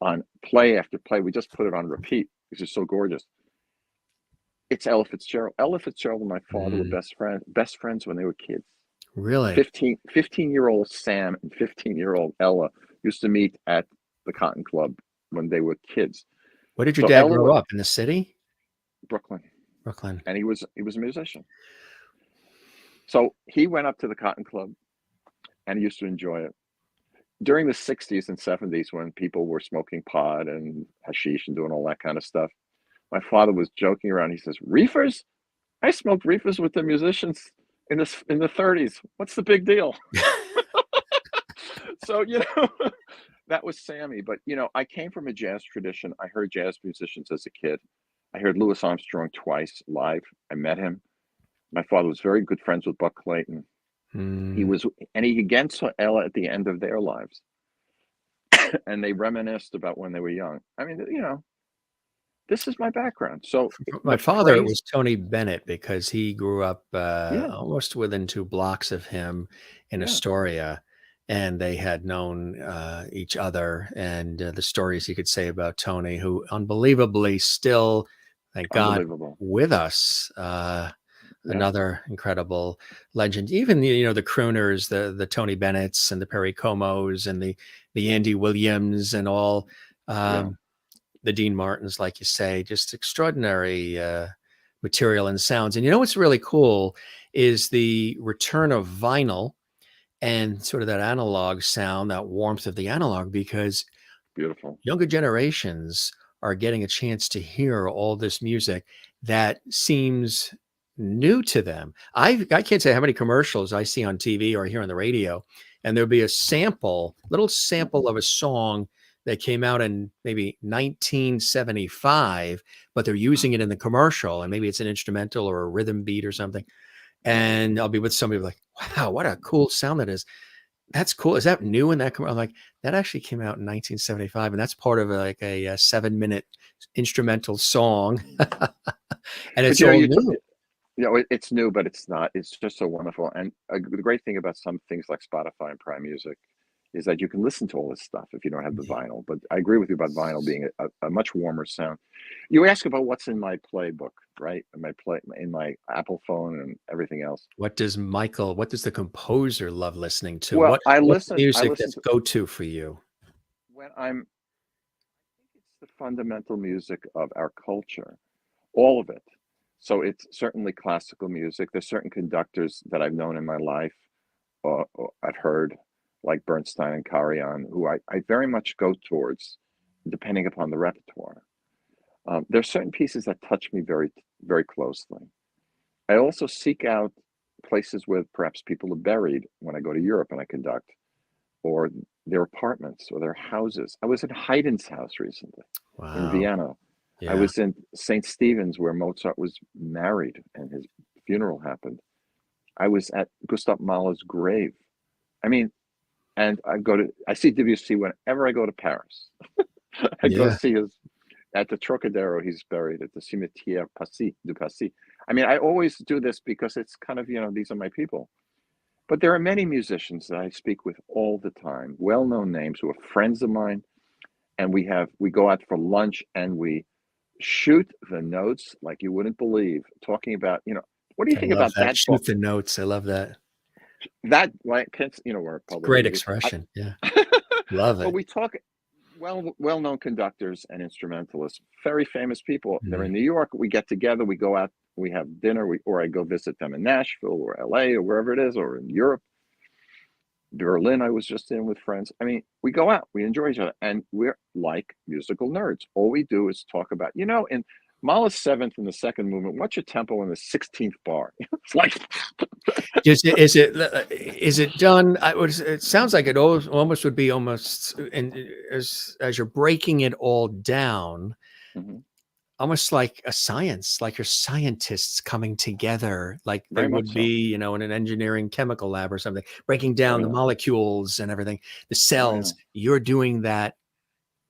on play after play. We just put it on repeat because it's so gorgeous. It's Ella Fitzgerald. Ella Fitzgerald and my father were best friends when they were kids.
Really?
15-year-old Sam and 15-year-old Ella used to meet at the Cotton Club when they were kids.
Where did your dad grow up? In the city?
Brooklyn. And he was a musician. So he went up to the Cotton Club and he used to enjoy it. During the 60s and 70s, when people were smoking pot and hashish and doing all that kind of stuff, my father was joking around. He says, "Reefers? I smoked reefers with the musicians in the 30s. What's the big deal?" So, that was Sammy. But, I came from a jazz tradition. I heard jazz musicians as a kid. I heard Louis Armstrong twice live. I met him. My father was very good friends with Buck Clayton. He again saw Ella at the end of their lives. And they reminisced about when they were young. I mean, this is my background. So
my father was Tony Bennett, because he grew up almost within 2 blocks of him in Astoria, and they had known each other, and the stories he could say about Tony, who unbelievably still, thank God, with us. Another incredible legend. Even the crooners, the Tony Bennetts and the Perry Comos and the Andy Williams and all. The Dean Martins, like you say, just extraordinary material and sounds. And what's really cool is the return of vinyl and sort of that analog sound, that warmth of the analog, because
beautiful
younger generations are getting a chance to hear all this music that seems new to them. I can't say how many commercials I see on TV or hear on the radio, and there'll be a little sample of a song that came out in maybe 1975, but they're using it in the commercial, and maybe it's an instrumental or a rhythm beat or something. And I'll be with somebody like, wow, what a cool sound that is. That's cool. Is that new in that commercial? I'm like, that actually came out in 1975, and that's part of a 7-minute instrumental song. And it's all new.
It's new, but it's not. It's just so wonderful. And the great thing about some things like Spotify and Prime Music is that you can listen to all this stuff if you don't have the vinyl. But I agree with you about vinyl being a much warmer sound. You ask about what's in my playbook, right? In my Apple phone and everything else.
What does the composer love listening to?
Well,
what's music that's go-to for you?
I think it's the fundamental music of our culture, all of it. So it's certainly classical music. There's certain conductors that I've known in my life, or I've heard, like Bernstein and Karajan, who I very much go towards, depending upon the repertoire. There's certain pieces that touch me very, very closely. I also seek out places where perhaps people are buried when I go to Europe and I conduct, or their apartments or their houses. I was at Haydn's house recently in Vienna. Yeah. I was in St. Stephen's where Mozart was married and his funeral happened. I was at Gustav Mahler's grave. I mean, and I see Debussy whenever I go to Paris. I go see at the Trocadero, he's buried at the Cimetière du Passy. I mean, I always do this because it's kind of, these are my people. But there are many musicians that I speak with all the time, well-known names who are friends of mine. And we go out for lunch and we shoot the notes like you wouldn't believe, talking about, what do you think about that?
Shoot the notes. I love that.
That, like, we're a public.
Great expression. Love it.
But we talk well-known conductors and instrumentalists, very famous people. They're in New York. We get together, we go out, we have dinner, or I go visit them in Nashville or LA or wherever it is, or in Europe. Berlin, I was just in with friends. I mean, we go out, we enjoy each other, and we're like musical nerds. All we do is talk about, in Mahler's 7th in the second movement, what's your tempo in the 16th bar? It's like,
is it done? It sounds like it almost would be as you're breaking it all down, almost like a science, like your scientists coming together, like they would be, in an engineering chemical lab or something, breaking down the molecules and everything, the cells. You're doing that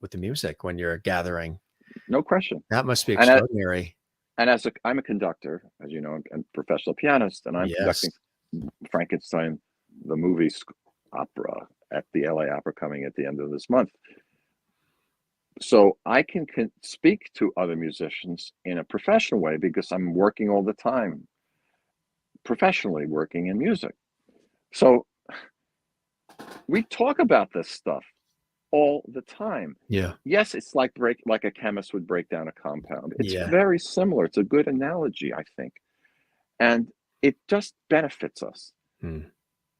with the music when you're gathering.
No question.
That must be extraordinary.
And I'm a conductor, as you know, and professional pianist, and I'm conducting Frankenstein, the movie opera at the LA Opera coming at the end of this month. So I can speak to other musicians in a professional way because I'm working all the time, professionally working in music. So we talk about this stuff all the time.
Yeah.
Yes, it's like a chemist would break down a compound. It's very similar. It's a good analogy, I think. And it just benefits us.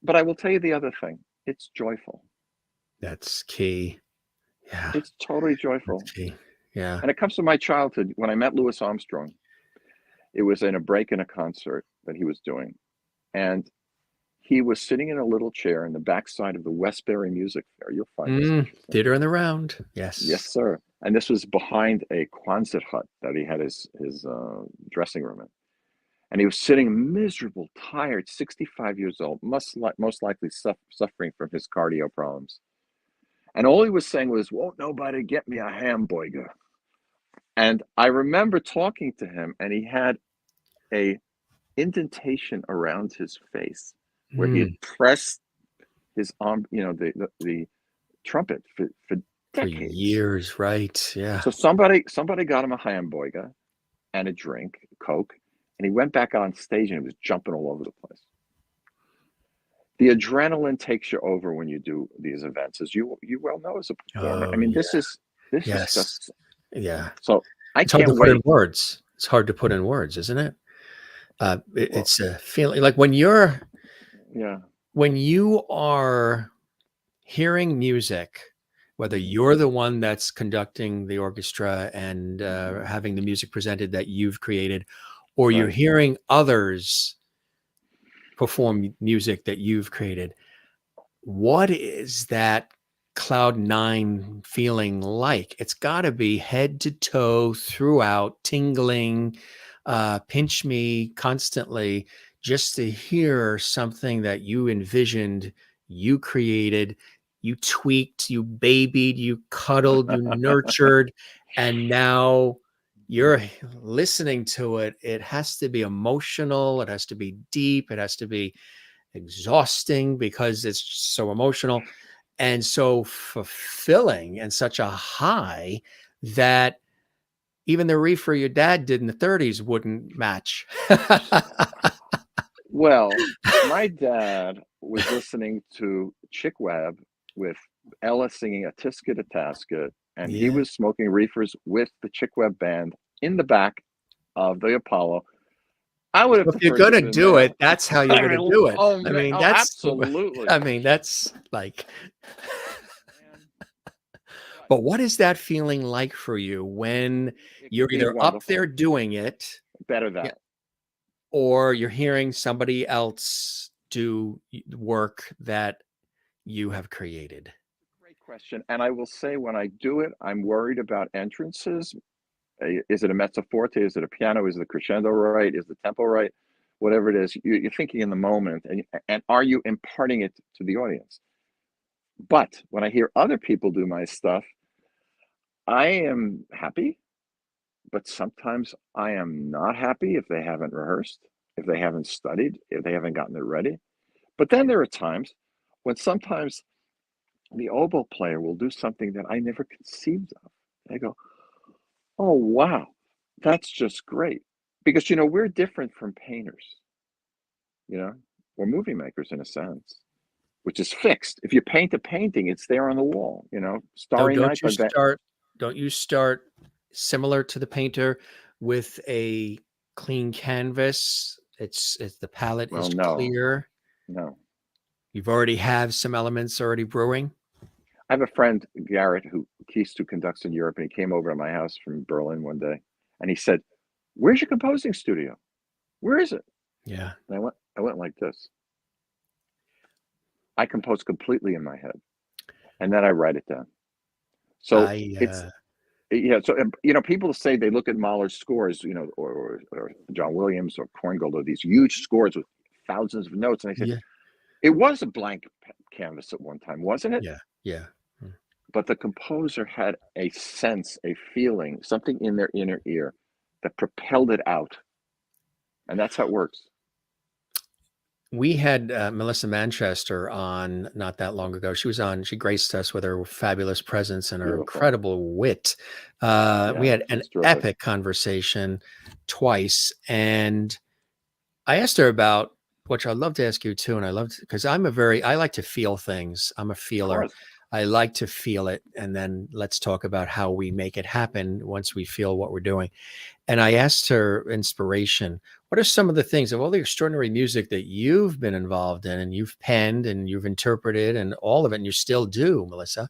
But I will tell you the other thing. It's joyful.
That's key. Yeah.
It's totally joyful.
Yeah.
And it comes from my childhood. When I met Louis Armstrong, it was in a break in a concert that he was doing. And he was sitting in a little chair in the backside of the Westbury Music Fair. You'll find this interesting.
Theater in the Round. Yes.
Yes, sir. And this was behind a Quonset hut that he had his dressing room in. And he was sitting miserable, tired, 65 years old, most likely suffering from his cardio problems. And all he was saying was, "Won't nobody get me a hamburger?" And I remember talking to him, and he had a indentation around his face where he had pressed his arm, the trumpet for decades.
For years, right? Yeah.
So somebody got him a hamburger and a drink, Coke, and he went back on stage and he was jumping all over the place. The adrenaline takes you over when you do these events, as you well know as a performer. I mean, this is just So
it's hard to put in words. It's hard to put in words, isn't it? It's a feeling like when you are hearing music, whether you're the one that's conducting the orchestra and having the music presented that you've created, or you're
Right.
hearing others perform music that you've created. What is that cloud nine feeling like? It's got to be head to toe throughout, tingling, pinch me constantly, just to hear something that you envisioned, you created, you tweaked, you babied, you cuddled, you nurtured, and now you're listening to it. It has to be emotional, it has to be deep, it has to be exhausting because it's so emotional and so fulfilling and such a high that even the reefer your dad did in the 30s wouldn't match.
Well, my dad was listening to Chick Webb with Ella singing a Tisket a Tasket, and he
Yeah.
was smoking reefers with the Chick Webb band in the back of the Apollo. I would have
If you're
preferred to
going
have
to
been
do
there.
it, that's how you're
I
going to
mean,
do it.
oh
I
man,
mean,
oh, absolutely.
that's like,
Man,
but what is that feeling like for you when
it
you're
can be
either up
wonderful.
there doing it
Better that.
or you're hearing somebody else do work that you have created?
Great question. And I will say, when I do it, I'm worried about entrances. Is it a mezzo forte? Is it a piano? Is the crescendo right? Is the tempo right? Whatever it is, you're thinking in the moment, and are you imparting it to the audience? But when I hear other people do my stuff, I am happy, but sometimes I am not happy if they haven't rehearsed, if they haven't studied, if they haven't gotten it ready. But then there are times when sometimes the oboe player will do something that I never conceived of. I go, oh, wow, that's just great. Because, we're different from painters, you know, or movie makers in a sense, which is fixed. If you paint a painting, it's there on the wall,
No,
Starry Night by Van.
don't you start similar to the painter with a clean canvas? It's the palette
Well,
is
no,
clear.
no.
You've already have some elements already brewing.
I have a friend, Garrett, who used to conducts in Europe, and he came over to my house from Berlin one day, and he said, "Where's your composing studio? Where is it?"
Yeah.
And I went like this. I compose completely in my head, and then I write it down. So
I
it's yeah. So people say they look at Mahler's scores, or John Williams or Korngold, or these huge scores with thousands of notes, and I said
yeah,
it was a blank canvas at one time, wasn't it?
yeah, yeah.
But the composer had a sense, a feeling, something in their inner ear that propelled it out, and that's how it works.
We had Melissa Manchester on not that long ago. She graced us with her fabulous presence and her
Beautiful.
incredible wit. We
Yeah,
had an
she's terrific.
epic conversation twice. And I asked her about, which I'd love to ask you too. And because I like to feel things. I'm a
Of
feeler.
course.
I like to feel it. And then let's talk about how we make it happen once we feel what we're doing. And I asked her inspiration. What are some of the things of all the extraordinary music that you've been involved in and you've penned and you've interpreted and all of it, and you still do, Melissa?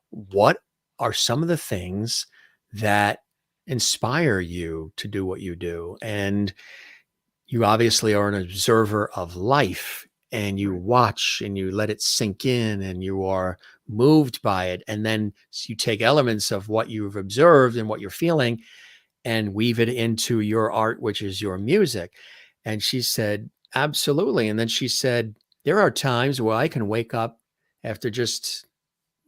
What are some of the things that inspire you to do what you do? And you obviously are an observer of life and you
Right.
watch and you let it sink in and you are moved by it. And then you take elements of what you've observed and what you're feeling and weave it into your art, which is your music. And she said, absolutely. And then she said, there are times where I can wake up after just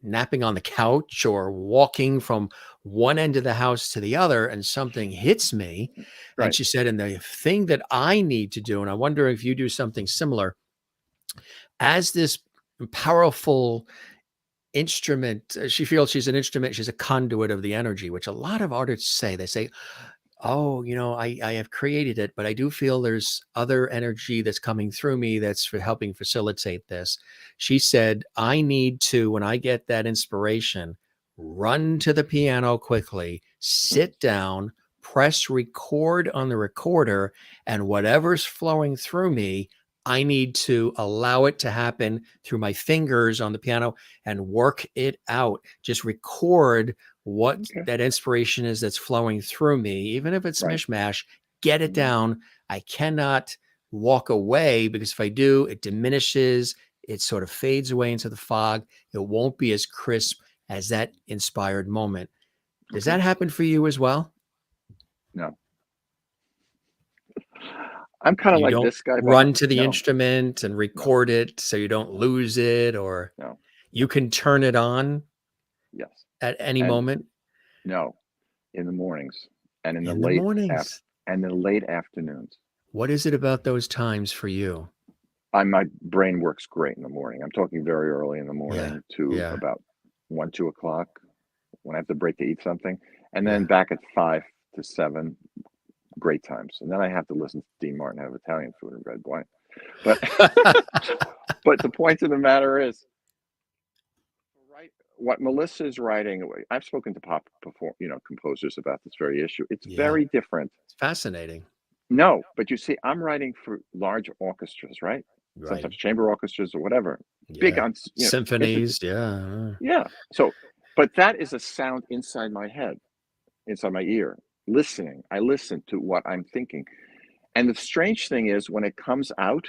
napping on the couch or walking from one end of the house to the other and something hits me. And
Right.
she said, and the thing that I need to do, and I wonder if you do something similar, as this powerful instrument, she feels she's an instrument, she's a conduit of the energy, which a lot of artists say. They say, oh, I have created it, but I do feel there's other energy that's coming through me that's for helping facilitate this. She said, I need to, when I get that inspiration, run to the piano quickly, sit down, press record on the recorder, and whatever's flowing through me, I need to allow it to happen through my fingers on the piano and work it out. Just record what
Okay.
that inspiration is that's flowing through me, even if it's
Right.
mishmash, get it down. I cannot walk away, because if I do, it diminishes, it sort of fades away into the fog. It won't be as crisp as that inspired moment. Does
Okay.
that happen for you as well?
No. I'm kind of
You
like
don't
this guy, but
run to the
no,
instrument and
no,
record it so you don't lose it, or
no,
you can turn it on
yes.
at any
And
moment
no, in the mornings and in the
in the mornings.
late afternoons.
What is it about those times for you?
My brain works great in the morning. I'm talking very early in the
Yeah.
morning to
Yeah.
about 1, 2 o'clock when I have to break to eat something, and then
Yeah.
back at 5 to 7, great times. And then I have to listen to Dean Martin have Italian food and red wine. But but the point of the matter is, right, what Melissa is writing. I've spoken to pop composers about this very issue. It's
Yeah.
very different.
It's fascinating.
No, but you see, I'm writing for large orchestras, right?
Right.
Sometimes chamber orchestras or whatever. Big
Yeah.
on
Symphonies. Yeah.
yeah. So, but that is a sound inside my head, inside my ear, listening. I listen to what I'm thinking. And the strange thing is when it comes out,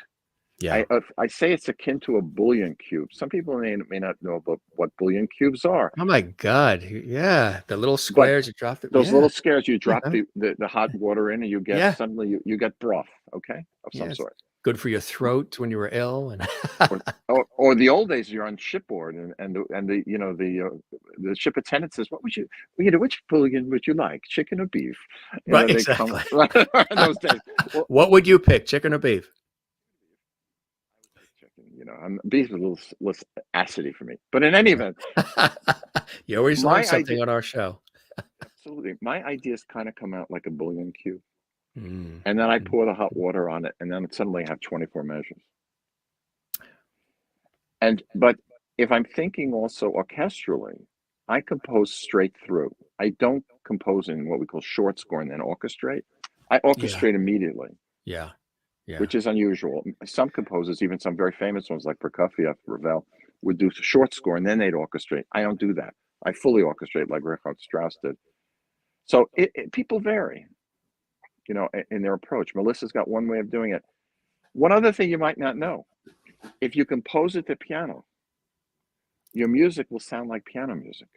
Yeah.
I say it's akin to a bouillon cube. Some people may not know about what bouillon cubes are,
Oh my God. Yeah. The little
but
squares you drop it.
those
Yeah.
little scares, you drop
Uh-huh.
the hot water in, and you get
Yeah.
suddenly you get broth, okay, of
Yeah.
some
It's
sort.
good for your throat when you were ill. And
Or the old days, you're on shipboard, and the ship attendant says, "What would you, which bouillon would you like, chicken or beef?"
right.
They come
Exactly.
in those days. Well,
What would you pick, chicken or beef?
chicken, beef is a little less acidy for me. But in any event,
You always learn
my idea,
something on our show.
absolutely, my ideas kind of come out like a bouillon cube,
Mm.
and then I pour the hot water on it, and then suddenly I have 24 measures. But if I'm thinking also orchestrally, I compose straight through. I don't compose in what we call short score and then orchestrate. I
Yeah.
orchestrate immediately,
Yeah. Yeah.
which is unusual. Some composers, even some very famous ones like Prokofiev, Ravel, would do short score and then they'd orchestrate. I don't do that. I fully orchestrate like Richard Strauss did. So people vary, in their approach. Melissa's got one way of doing it. One other thing you might not know, if you compose at the piano, your music will sound like piano music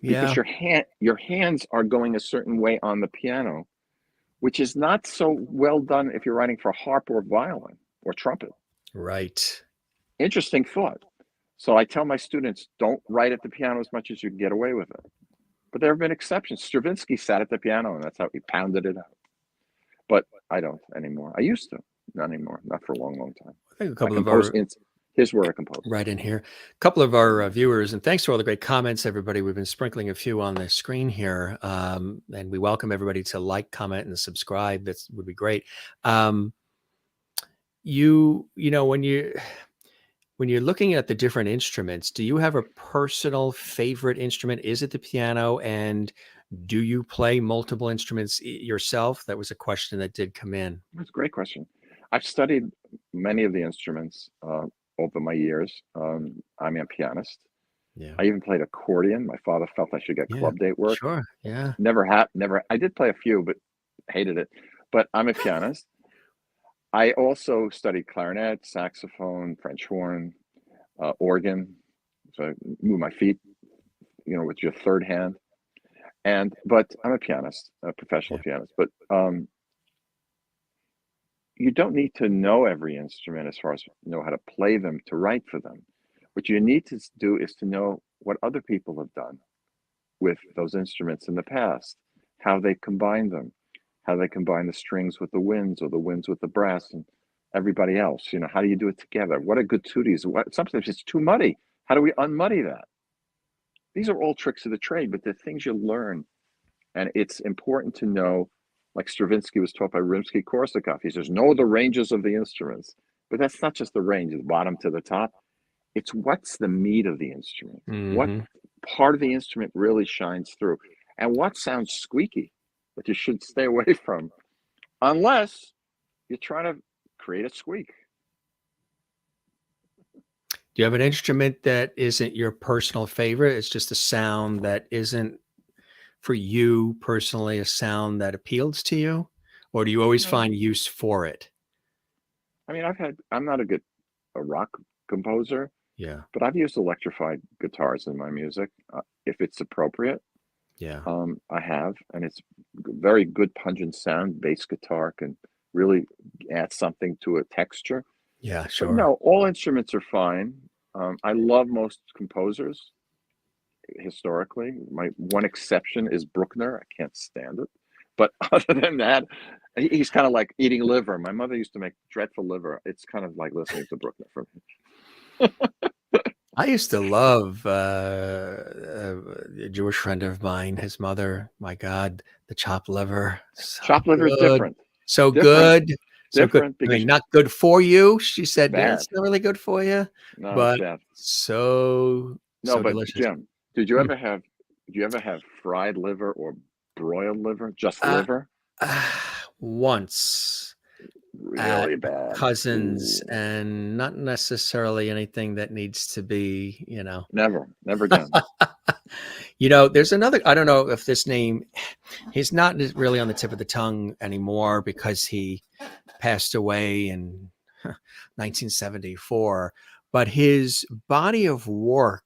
because
Yeah.
your hands are going a certain way on the piano, which is not so well done if you're writing for harp or violin or trumpet.
Right.
Interesting thought. So I tell my students, don't write at the piano as much as you can get away with it. But there have been exceptions. Stravinsky sat at the piano and that's how he pounded it out. But I don't anymore. I used to, not anymore, not for a long, long time.
I think a
I
couple of
compose
our
here's where I compose.
right in here. A couple of our viewers, and thanks for all the great comments, everybody. We've been sprinkling a few on the screen here, and we welcome everybody to like, comment, and subscribe. That would be great. When you're looking at the different instruments, do you have a personal favorite instrument? Is it the piano? And do you play multiple instruments yourself? That was a question that did come in.
That's a great question. I've studied many of the instruments over my years. I'm a pianist.
Yeah.
I even played accordion. My father felt I should get
Yeah.
club date work.
Sure. Yeah.
Never. I did play a few, but hated it. But I'm a pianist. I also studied clarinet, saxophone, French horn, organ. So I move my feet, with your third hand. But I'm a pianist, a professional pianist. But you don't need to know every instrument as far as know how to play them to write for them. What you need to do is to know what other people have done with those instruments in the past, how they combine them, how they combine the strings with the winds or the winds with the brass and everybody else. How do you do it together? What are good tutis? Sometimes it's too muddy. How do we unmuddy that? These are all tricks of the trade, but they're things you learn. And it's important to know, like Stravinsky was taught by Rimsky-Korsakov. He says, know the ranges of the instruments. But that's not just the range, the bottom to the top. It's what's the meat of the instrument. What part of the instrument really shines through. And what sounds squeaky that you should stay away from, unless you're trying to create a squeak.
Do you have an instrument that isn't your personal favorite? It's just a sound that isn't, for you personally, a sound that appeals to you? or do you always find use for it?
I mean, I'm not a rock composer,
Yeah.
but I've used electrified guitars in my music, if it's appropriate.
Yeah.
I have, and it's very good pungent sound. Bass guitar can really add something to a texture.
Yeah,
But
sure.
no, all instruments are fine. I love most composers historically. My one exception is Bruckner. I can't stand it. But other than that, he's kind of like eating liver. My mother used to make dreadful liver. It's kind of like listening to Bruckner for me.
I used to love a Jewish friend of mine, his mother, my God, the chopped liver. So
Chopped liver is
good.
different.
So
Different.
good. So good.
Different
I
because
mean, not good for you. She said
bad.
it's not really good for you,
No,
but
it's bad.
so
No, but
delicious.
Jim, did you ever have fried liver or broiled liver? Just liver?
Once at
Really bad.
cousins,
Ooh.
and not necessarily anything that needs to be,
Never again.
There's another, I don't know if this name, he's not really on the tip of the tongue anymore because he passed away in 1974, but his body of work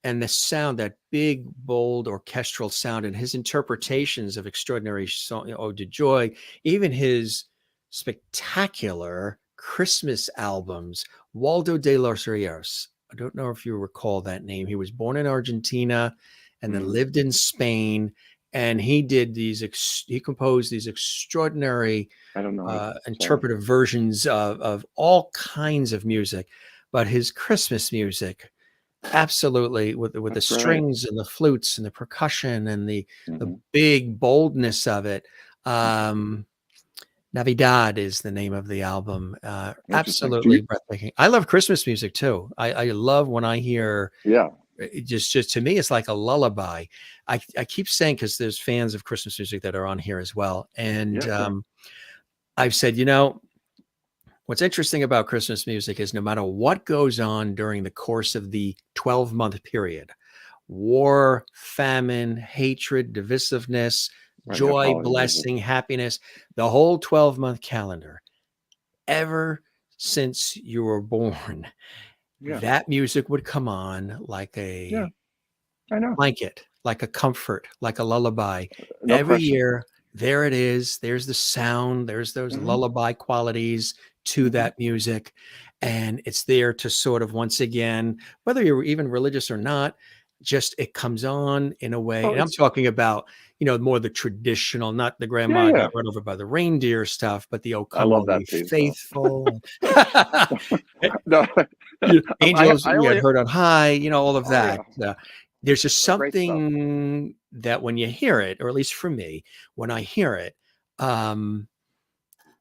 and the sound, that big, bold orchestral sound, and his interpretations of extraordinary song, Ode to Joy, even his spectacular Christmas albums, Waldo de los Rios. I don't know if you recall that name. He was born in Argentina and then lived in Spain. And he did he composed these extraordinary
I don't know.
interpretive versions of all kinds of music. But his Christmas music, absolutely, with the
That's
strings and the flutes and the percussion and the
great.
big boldness of it. Navidad is the name of the album. Absolutely breathtaking. I love Christmas music too. I love when I hear, just to me, it's like a lullaby. I keep saying, because there's fans of Christmas music that are on here as well. And I've said, what's interesting about Christmas music is no matter what goes on during the course of the 12-month period, war, famine, hatred, divisiveness, joy, blessing, happiness, the whole 12-month calendar, ever since you were born, that music would come on like a blanket, like a comfort, like a lullaby. Every year, there it is. There's the sound. There's those lullaby qualities to that music. And it's there to sort of, once again, whether you're even religious or not, just it comes on in a way. And I'm talking about, more the traditional, not the grandma got run over by the reindeer stuff, but the "O Come All Ye Faithful."
No.
Angels we had heard on high, all of that. There's just something that when you hear it, or at least for me, when I hear it,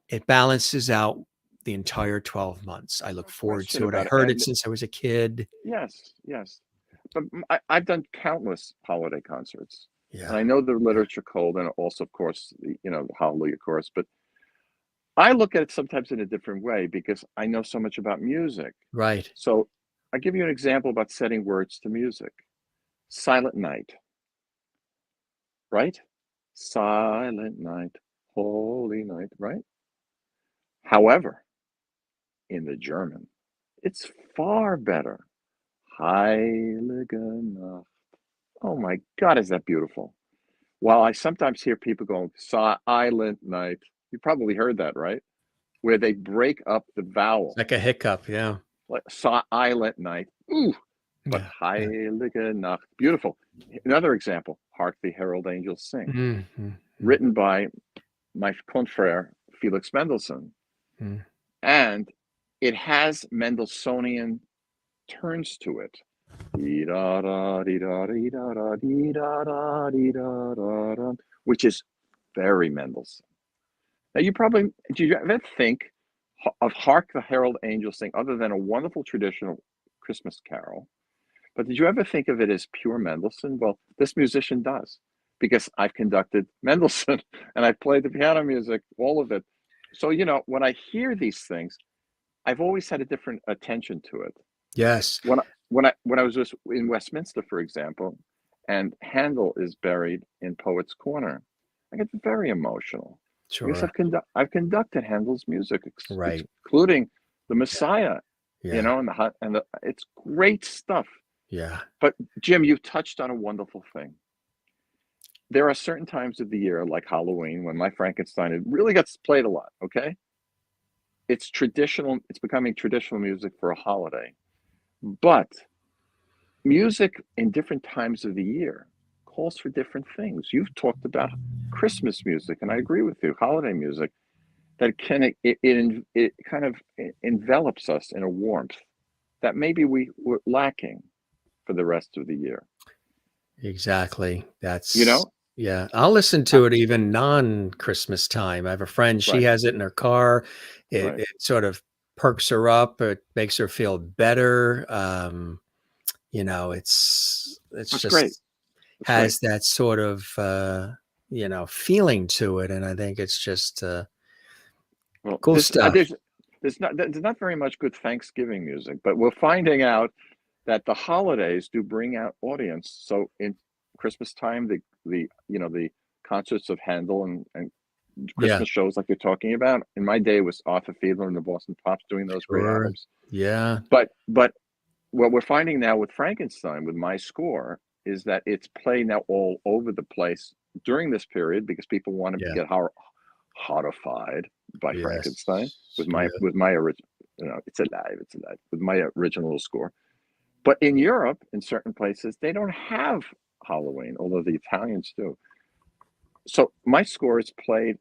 it balances out the entire 12 months. I look forward to it. I heard it since I was a kid.
Yes. But I've done countless holiday concerts.
Yeah.
And I know the literature cold, and also, of course, the Hallelujah chorus. But I look at it sometimes in a different way because I know so much about music.
Right.
So I'll give you an example about setting words to music. Silent Night. Right? Silent night, holy night, right? However, in the German, it's far better. Heilige Nacht. Oh my God, is that beautiful? While I sometimes hear people going, Silent Night. You probably heard that, right? Where they break up the vowel.
Like a hiccup, yeah.
Like Silent Night. Ooh. But Heilige Nacht. Beautiful. Another example, Hark the Herald Angels Sing. Written by my confrère, Felix Mendelssohn. And it has Mendelssohnian turns to it. Which is very Mendelssohn. Now did you ever think of Hark the Herald Angels Sing, other than a wonderful traditional Christmas carol? But did you ever think of it as pure Mendelssohn? Well, this musician does, because I've conducted Mendelssohn and I played the piano music, all of it. So, when I hear these things, I've always had a different attention to it.
Yes.
When I was in Westminster, for example, and Handel is buried in Poets' Corner, I get very emotional. because
Sure.
I've conducted Handel's music,
Right.
including the Messiah,
Yeah.
and it's great stuff.
Yeah.
But Jim, you touched on a wonderful thing. There are certain times of the year, like Halloween, when my Frankenstein, it really gets played a lot. Okay, it's traditional. It's becoming traditional music for a holiday, but music in different times of the year calls for different things. You've talked about Christmas music, and I agree with you. Holiday music that it kind of envelops us in a warmth that maybe we're lacking for the rest of the year.
Exactly.
You
That's
know,
yeah. I'll listen
uh,
to it even non-Christmas time. I have a friend, she
right,
has it in her car. It
right.
it sort of perks her up, it makes her feel better. It's
That's great.
just
That's great.
has that sort of feeling to it. And I think it's just
Well,
cool stuff.
there's not very much good Thanksgiving music, but we're finding out that the holidays do bring out audience. So in Christmas time, the concerts of Handel and
Yeah,
Christmas shows like you're talking about. In my day, it was Arthur Fiedler and the Boston Pops doing those great
sure.
albums.
Yeah,
But what we're finding now with Frankenstein, with my score, is that it's played now all over the place during this period because people want to
yeah,
get horrified by Frankenstein
yes, yeah,
with my original. It's alive with my original score. But in Europe, in certain places, they don't have Halloween, although the Italians do. So my score is played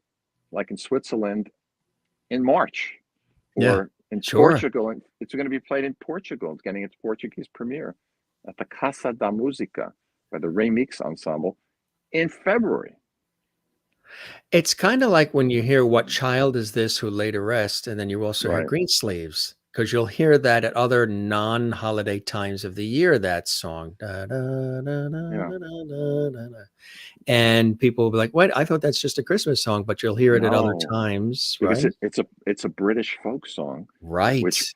like in Switzerland in March,
yeah,
or in
sure.
Portugal. And it's going to be played in Portugal. It's getting its Portuguese premiere at the Casa da Música by the Remix Ensemble in February.
It's kind of like when you hear "What Child Is This Who Laid to Rest," and then you also hear
Right.
Greensleeves, because you'll hear that at other non-holiday times of the year, that song. Da, da, da, da,
Yeah.
da, da, da, da. And people will be like, "What? I thought that's just a Christmas song," but you'll hear it at other
No,
times,
because
right?
it's a British folk song,
Right.
which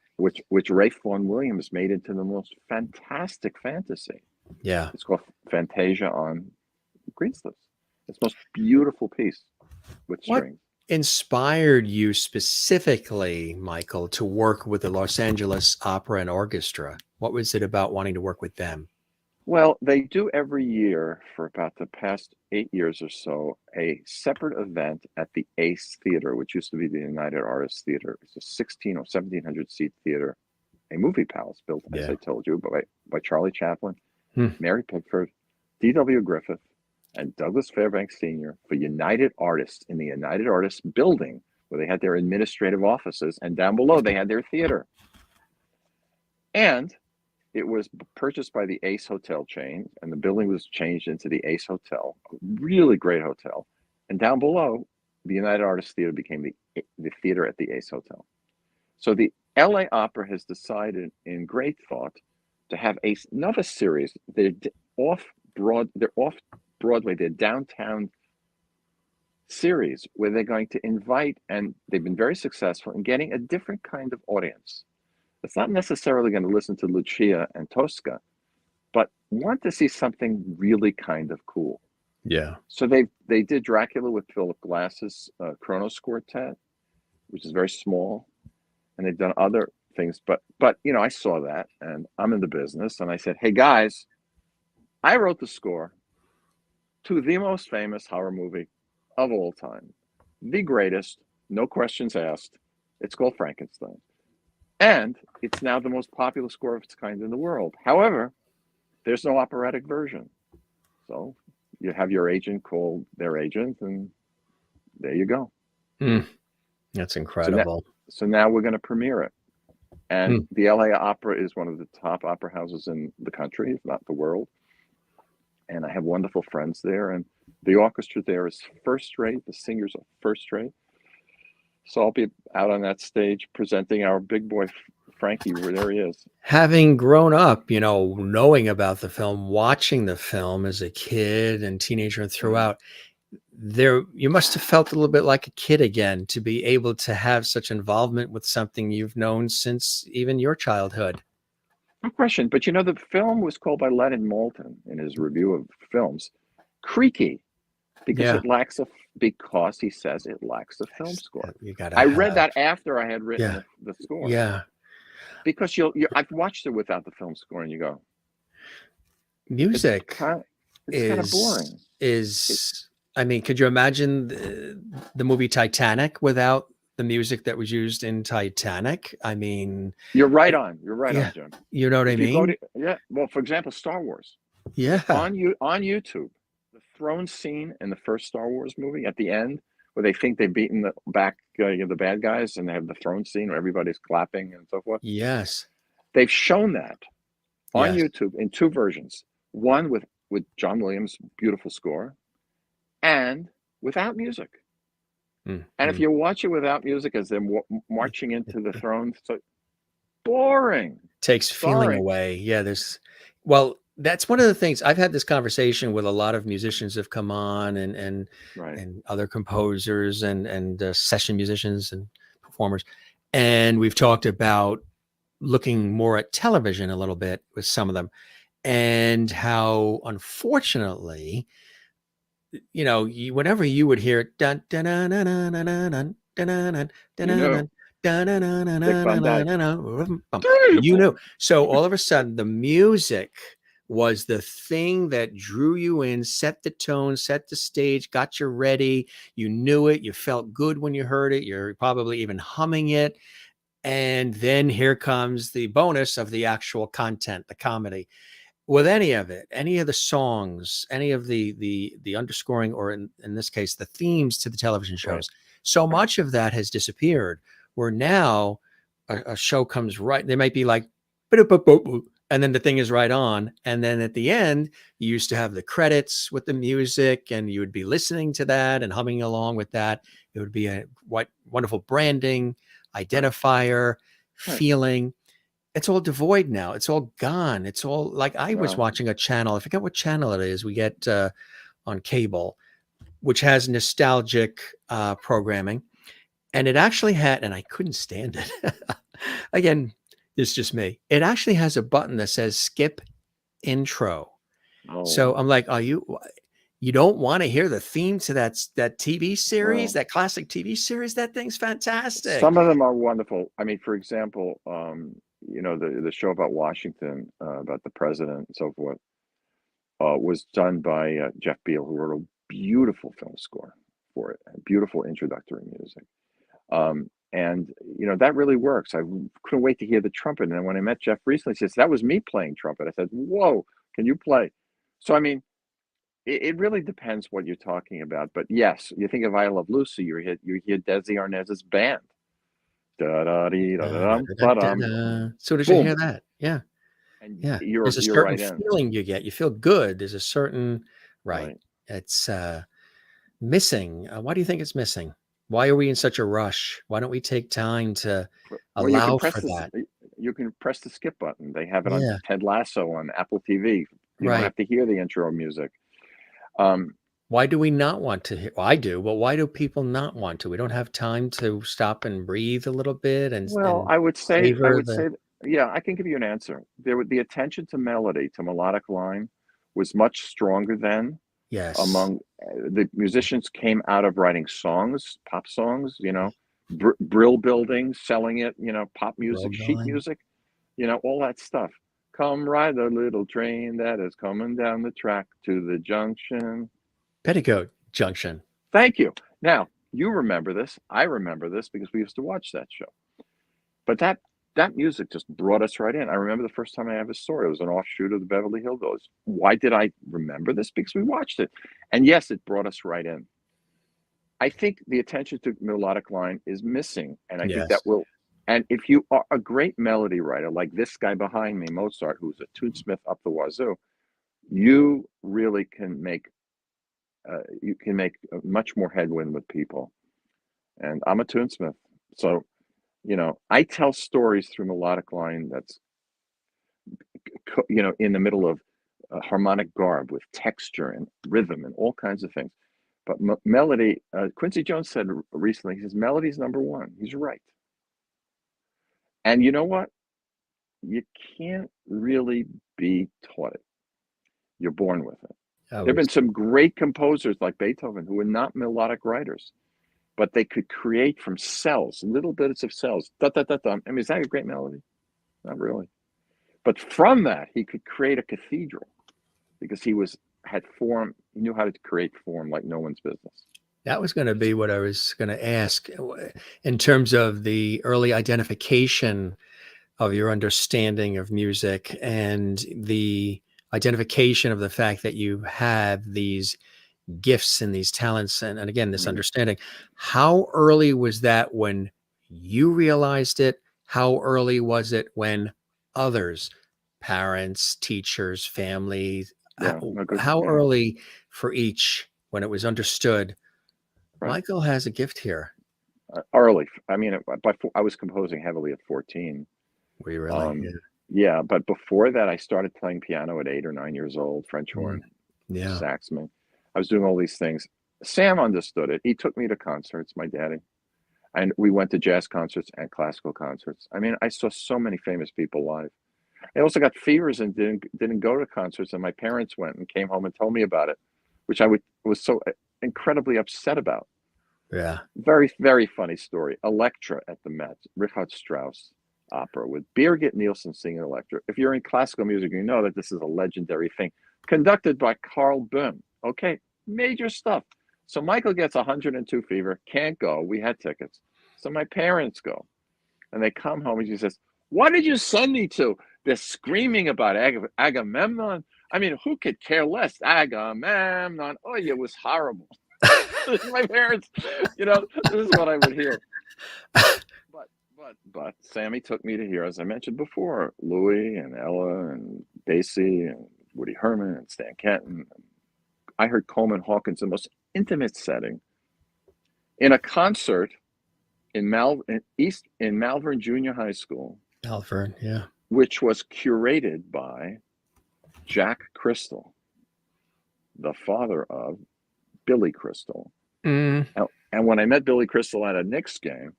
Ralph Vaughan Williams made into the most fantastic fantasy.
Yeah.
It's called Fantasia on Greensleeves. It's the most beautiful piece with
What
strings.
inspired you specifically, Michael, to work with the Los Angeles Opera and Orchestra? What was it about wanting to work with them?
Well, they do every year for about the past 8 years or so a separate event at the Ace Theater, which used to be the United Artists Theater. It's a 16 or 1700 seat theater, a movie palace built, as
Yeah.
I told you, by Charlie Chaplin,
Hmm.
Mary Pickford, D.W. Griffith, and Douglas Fairbanks Sr. for United Artists in the United Artists building where they had their administrative offices, and down below they had their theater. And it was purchased by the Ace Hotel chain, and the building was changed into the Ace Hotel, a really great hotel. And down below, the United Artists Theater became the theater at the Ace Hotel. So the LA Opera has decided, in great thought, to have another series. They're off Broadway, their downtown series, where they're going to invite, and they've been very successful in getting a different kind of audience. It's not necessarily going to listen to Lucia and Tosca, but want to see something really kind of cool.
Yeah.
So they did Dracula with Philip Glass's Kronos Quartet, which is very small, and they've done other things. But I saw that, and I'm in the business, and I said, hey guys, I wrote the score to the most famous horror movie of all time, the greatest, no questions asked. It's called Frankenstein. And it's now the most popular score of its kind in the world. However, there's no operatic version. So you have your agent call their agent, and there you go.
That's
So now,
incredible.
we're going to premiere it. And the LA Opera is one of the top opera houses in the country, if not the world. And I have wonderful friends there. And the orchestra there is first rate. The singers are first rate. So I'll be out on that stage presenting our big boy, Frankie, where there he is.
Having grown up, knowing about the film, watching the film as a kid and teenager and throughout, you must have felt a little bit like a kid again to be able to have such involvement with something you've known since even your childhood.
No question. But the film was called by Leonard Maltin in his review of films creaky, because
Yeah.
because he says it lacks a film score.
You gotta
I read
have.
that after I had written
Yeah.
the score.
Yeah.
Because I've watched it without the film score, and you go,
Music
it's kind of boring.
I mean, could you imagine the movie Titanic without the music that was used in Titanic? I mean,
You're right on, Jim.
You know what I
If you go
mean?
well, for example, Star Wars.
Yeah.
On YouTube, the throne scene in the first Star Wars movie at the end, where they think they've beaten the bad guys, and they have the throne scene where everybody's clapping and so forth.
Yes.
They've shown that on
Yes.
YouTube in two versions. One with John Williams' beautiful score, and without music. And if you watch it without music as they're marching into the throne, it's like boring.
Takes feeling away. Yeah, that's one of the things. I've had this conversation with a lot of musicians who've come on, and other composers and session musicians and performers, and we've talked about looking more at television a little bit with some of them, and how unfortunately, whenever you would hear dun dun dun dun dun dun dun dun dun dun, so all of a sudden the music was the thing that drew you in, set the tone, set the stage, got you ready. You knew it. You felt good when you heard it. You're probably even humming it. And then here comes the bonus of the actual content, the comedy. With any of it, any of the songs, any of the underscoring, or in this case, the themes to the television shows, so much of that has disappeared. Where now a show comes right, they might be like, and then the thing is right on. And then at the end, you used to have the credits with the music, and you would be listening to that and humming along with that. It would be a wonderful branding, identifier, feeling. It's all devoid now. It's all gone. It's all like I was watching a channel. I forget what channel it is. We get on cable, which has nostalgic programming. And it actually had, and I couldn't stand it. Again, it's just me. It actually has a button that says skip intro. So I'm like, you don't want to hear the theme to that TV series, that classic TV series? That thing's fantastic.
Some of them are wonderful. I mean, for example, the show about Washington, about the president and so forth, was done by Jeff Beal, who wrote a beautiful film score for it, beautiful introductory music. And that really works. I couldn't wait to hear the trumpet. And then when I met Jeff recently, he says, that was me playing trumpet. I said, whoa, can you play? So, I mean, it really depends what you're talking about. But yes, you think of I Love Lucy, you hear Desi Arnaz's band.
So did you hear that? Yeah.
And
there's a certain feeling you get. You feel good. There's a certain It's missing. Why do you think it's missing? Why are we in such a rush? Why don't we take time to allow for that?
You can press the skip button. They have it on Ted Lasso on Apple TV. You don't have to hear the intro music.
Why do we not want to hear? Well, I do, but why do people not want to? We don't have time to stop and breathe a little bit.
I would say, I can give you an answer. The attention to melody, to melodic line, was much stronger then.
Yes.
Among the musicians came out of writing songs, pop songs, brill building, selling it, pop music, sheet music, all that stuff. Come ride the little train that is coming down the track to the junction.
Petticoat Junction.
Thank you. Now, you remember this. I remember this because we used to watch that show. But that music just brought us right in. I remember the first time I ever saw it. It was an offshoot of the Beverly Hillbillies. Why did I remember this? Because we watched it. And yes, it brought us right in. I think the attention to melodic line is missing. And I think that will. And if you are a great melody writer, like this guy behind me, Mozart, who's a tunesmith up the wazoo, you really can make much more headwind with people. And I'm a tunesmith. So, I tell stories through melodic line that's, in the middle of harmonic garb with texture and rhythm and all kinds of things. But melody, Quincy Jones said recently, he says, melody's number one. He's right. And you know what? You can't really be taught it. You're born with it.
I
There have
was,
been some great composers like Beethoven who were not melodic writers, but they could create from cells, little bits of cells. Da, da, da, da. I mean, is that a great melody? Not really. But from that, he could create a cathedral because had form. He knew how to create form like no one's business.
that was going to be what I was going to ask in terms of the early identification of your understanding of music and the identification of the fact that you have these gifts and these talents and again this understanding. How early was that when you realized it? How early was it when others, parents, teachers, family,
Yeah, no good.
how
Yeah,
early for each when it was understood
right.
Michael has a gift here?
Early. I mean, I was composing heavily at 14.
Were you really?
Yeah, but before that, I started playing piano at 8 or 9 years old, French horn,
Yeah.
saxophone. I was doing all these things. Sam understood it. He took me to concerts, my daddy, and we went to jazz concerts and classical concerts. I mean, I saw so many famous people live. I also got fevers and didn't go to concerts, and my parents went and came home and told me about it, which was so incredibly upset about.
Yeah.
Very, very funny story. Electra at the Met, Richard Strauss opera with Birgit Nielsen singing Electra. If you're in classical music, you know that this is a legendary thing. Conducted by Carl Böhm. Okay, major stuff. So Michael gets 102 fever, can't go. We had tickets. So my parents go. And they come home and she says, "What did you send me to?" They're screaming about Agamemnon. I mean, who could care less? Agamemnon. Oh, it was horrible. My parents, this is what I would hear. But Sammy took me to hear, as I mentioned before, Louis and Ella and Basie and Woody Herman and Stan Kenton. I heard Coleman Hawkins in the most intimate setting in a concert in Malvern Junior High School.
Malvern, yeah.
Which was curated by Jack Crystal, the father of Billy Crystal. And when I met Billy Crystal at a Knicks game,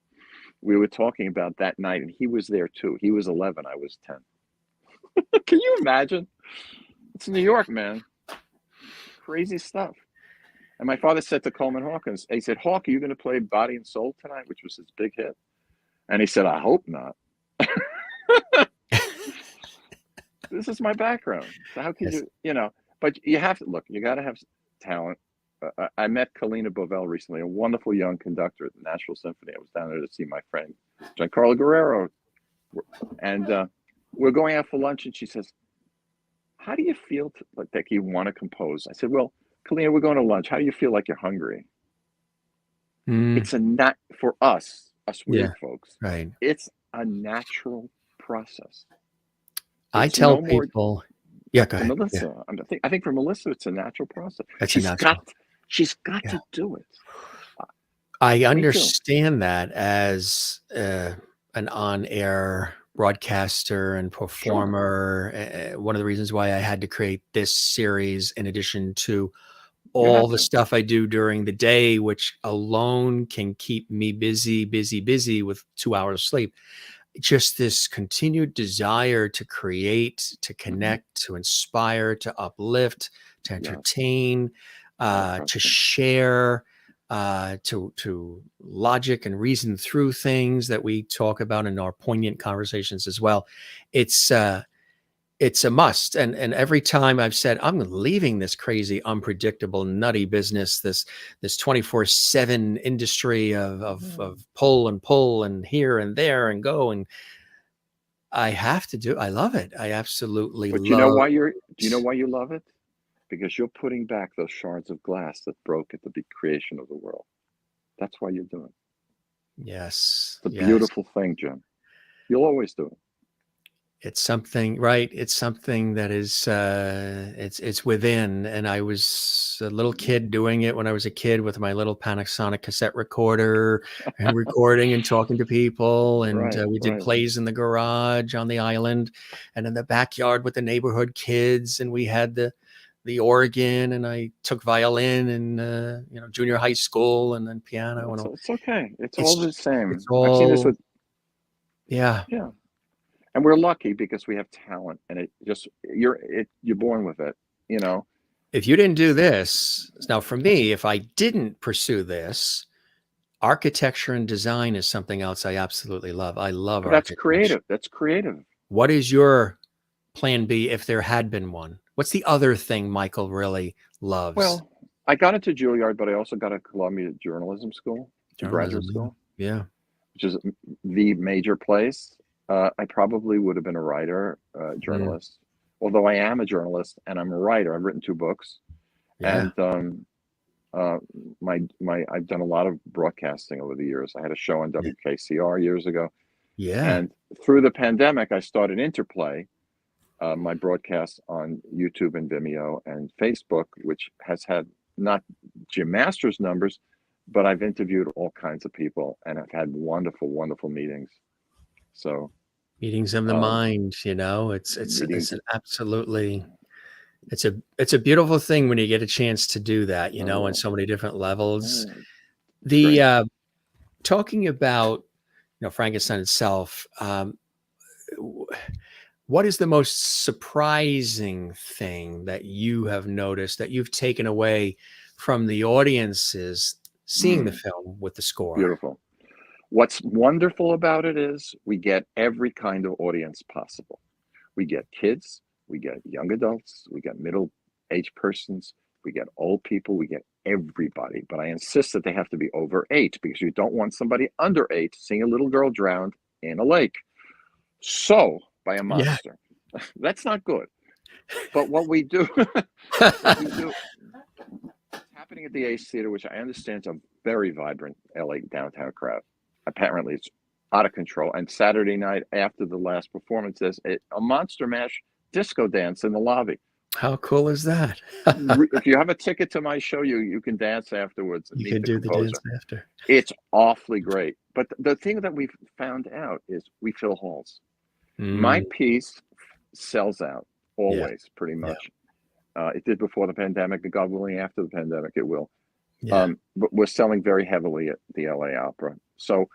we were talking about that night, and he was there too. He was 11, I was 10. Can you imagine? It's New York, man. Crazy stuff. And my father said to Coleman Hawkins, he said, "Hawk, are you going to play Body and Soul tonight?" Which was his big hit. And he said, "I hope not." This is my background. So how can but you have to look, you got to have talent. I met Kalina Bovell recently, a wonderful young conductor at the Nashville Symphony. I was down there to see my friend, Giancarlo Guerrero. And we're going out for lunch, and she says, "How do you feel like you want to compose?" I said, "Well, Kalina, we're going to lunch. How do you feel like you're hungry?" It's for us weird folks.
Right.
It's a natural process.
I tell people, go ahead.
Melissa, yeah. I think for Melissa, it's a natural process. She's got to do it.
I understand that as an on-air broadcaster and performer. Sure. One of the reasons why I had to create this series, in addition to all the stuff I do during the day, which alone can keep me busy with 2 hours of sleep. Just this continued desire to create, to connect, to inspire, to uplift, to entertain, to share, to logic and reason through things that we talk about in our poignant conversations as well. It's a must. And every time I've said, I'm leaving this crazy, unpredictable, nutty business, this 24/7 industry of pull and here and there and go. And I have to I love it. I absolutely love it.
But do you know why you love it? Because you're putting back those shards of glass that broke at the big creation of the world. That's why you're doing it.
Yes.
It's a beautiful thing, Jim. You'll always do it.
It's something, right? It's something that is, it's within. And I was a little kid doing it when I was a kid with my little Panasonic cassette recorder and recording and talking to people. And we did plays in the garage on the island and in the backyard with the neighborhood kids. And we had the organ, and I took violin in junior high schoall, and then piano.
It's okay. It's all the same.
I've
seen this with.
Yeah.
And we're lucky because we have talent, and you're born with it,
if you didn't do this, now for me, if I didn't pursue this, architecture and design is something else I absolutely love. I love
But that's
architecture.
creative. That's creative.
What is your plan B if there had been one? What's the other thing Michael really loves?
Well, I got into Juilliard, but I also got a Columbia Journalism School, graduate
Journalism,
school,
yeah.
which is the major place. I probably would have been a writer, journalist, although I am a journalist and I'm a writer. I've written 2 books,
Yeah.
and I've done a lot of broadcasting over the years. I had a show on WQXR years ago,
Yeah.
and through the pandemic, I started Interplay, my broadcast on YouTube and Vimeo and Facebook, which has had not Jim Masters numbers, but I've interviewed all kinds of people and I've had wonderful, wonderful meetings. So
Meetings of the mind, it's
meetings.
an absolutely, it's a beautiful thing when you get a chance to do that, on so many different levels. The talking about Frankenstein itself, what is the most surprising thing that you have noticed that you've taken away from the audiences seeing the film with the score?
Beautiful. What's wonderful about it is we get every kind of audience possible. We get kids, we get young adults, we get middle-aged persons, we get old people, we get everybody. But I insist that they have to be over 8 because you don't want somebody under 8 seeing a little girl drowned in a lake. So, by a monster. Yeah. That's not good. But what we do, it's happening at the Ace Theater, which I understand is a very vibrant LA downtown crowd. Apparently, it's out of control. And Saturday night after the last performance, there's a Monster Mash disco dance in the lobby.
How cool is that?
If you have a ticket to my show, you can dance afterwards. And
you can do the dance after.
It's awfully great. But the thing that we've found out is we fill halls. My piece sells out always, pretty much. Yeah. It did before the pandemic. God willing, after the pandemic, it will. Yeah. But we're selling very heavily at the LA Opera. So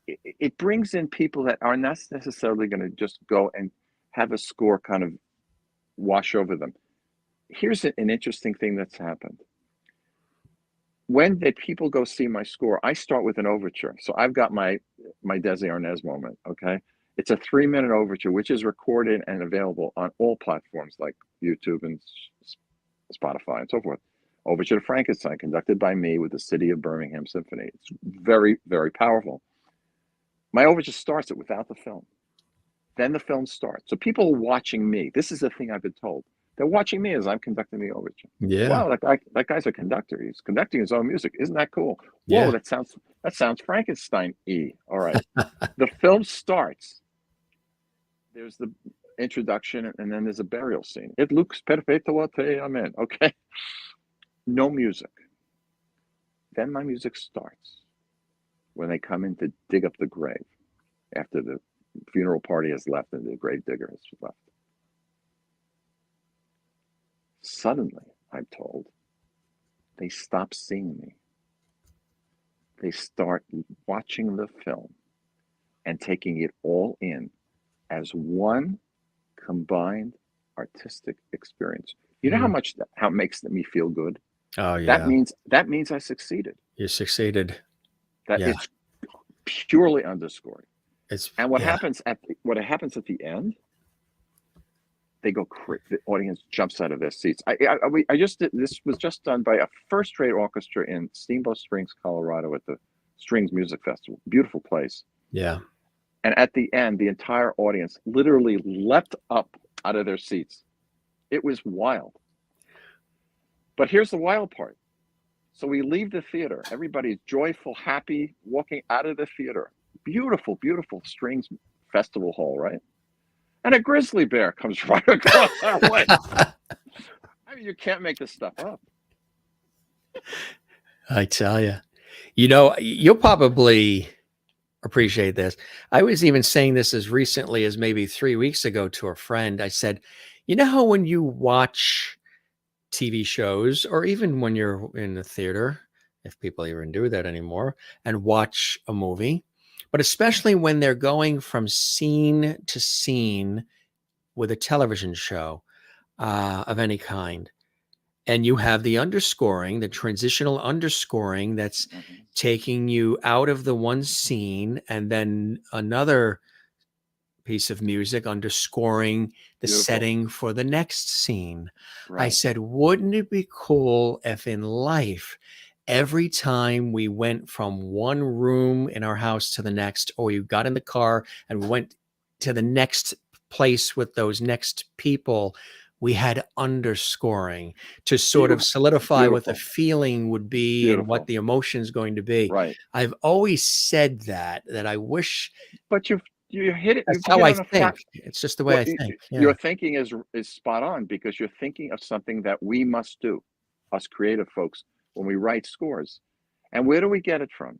it brings in people that are not necessarily going to just go and have a score kind of wash over them. Here's an interesting thing that's happened. When the people go see my score, I start with an overture. So I've got my Desi Arnaz moment, okay? It's a 3-minute overture, which is recorded and available on all platforms like YouTube and Spotify and so forth. Overture to Frankenstein, conducted by me with the City of Birmingham Symphony. It's very, very powerful. My overture starts it without the film. Then the film starts. So people are watching me. This is the thing I've been told. They're watching me as I'm conducting the overture.
Yeah.
Wow, that guy's a conductor. He's conducting his own music. Isn't that cool? Whoa, that sounds Frankenstein-y. All right. The film starts. There's the introduction, and then there's a burial scene. It looks perfetto a te, amen. Okay. No music. Then my music starts when they come in to dig up the grave after the funeral party has left and the grave digger has left. Suddenly, I'm told, they stop seeing me. They start watching the film and taking it all in as one combined artistic experience. You know how it makes me feel good?
Oh yeah.
That means I succeeded.
You succeeded.
It's purely underscored. What happens at the end? They go crazy. The audience jumps out of their seats. This was just done by a first-rate orchestra in Steamboat Springs, Colorado, at the Strings Music Festival. Beautiful place.
Yeah.
And at the end, the entire audience literally leapt up out of their seats. It was wild. But here's the wild part. So we leave the theater. Everybody's joyful, happy, walking out of the theater. Beautiful, beautiful Strings Festival Hall, right? And a grizzly bear comes right across our way. I mean, you can't make this stuff up.
I tell you. You'll probably appreciate this. I was even saying this as recently as maybe 3 weeks ago to a friend. I said, how when you watch TV shows, or even when you're in the theater, if people even do that anymore, and watch a movie, but especially when they're going from scene to scene with a television show, of any kind. And you have the underscoring, the transitional underscoring that's
Mhm.
taking you out of the one scene and then another piece of music underscoring the
Beautiful.
setting for the next scene. I
Right.
said, wouldn't it be cool if in life, every time we went from one room in our house to the next, or you got in the car and we went to the next place with those next people, we had underscoring to sort of solidify what the
Beautiful.
feeling would be and what
Beautiful.
the emotion is going to be.
Right.
I've always said that I wish.
But you hit it.
That's
You've
how
hit
I
on a
think.
fact.
It's just the way
Well,
I think.
your
Yeah.
thinking is spot on because you're thinking of something that we must do, us creative folks, when we write scores. And where do we get it from?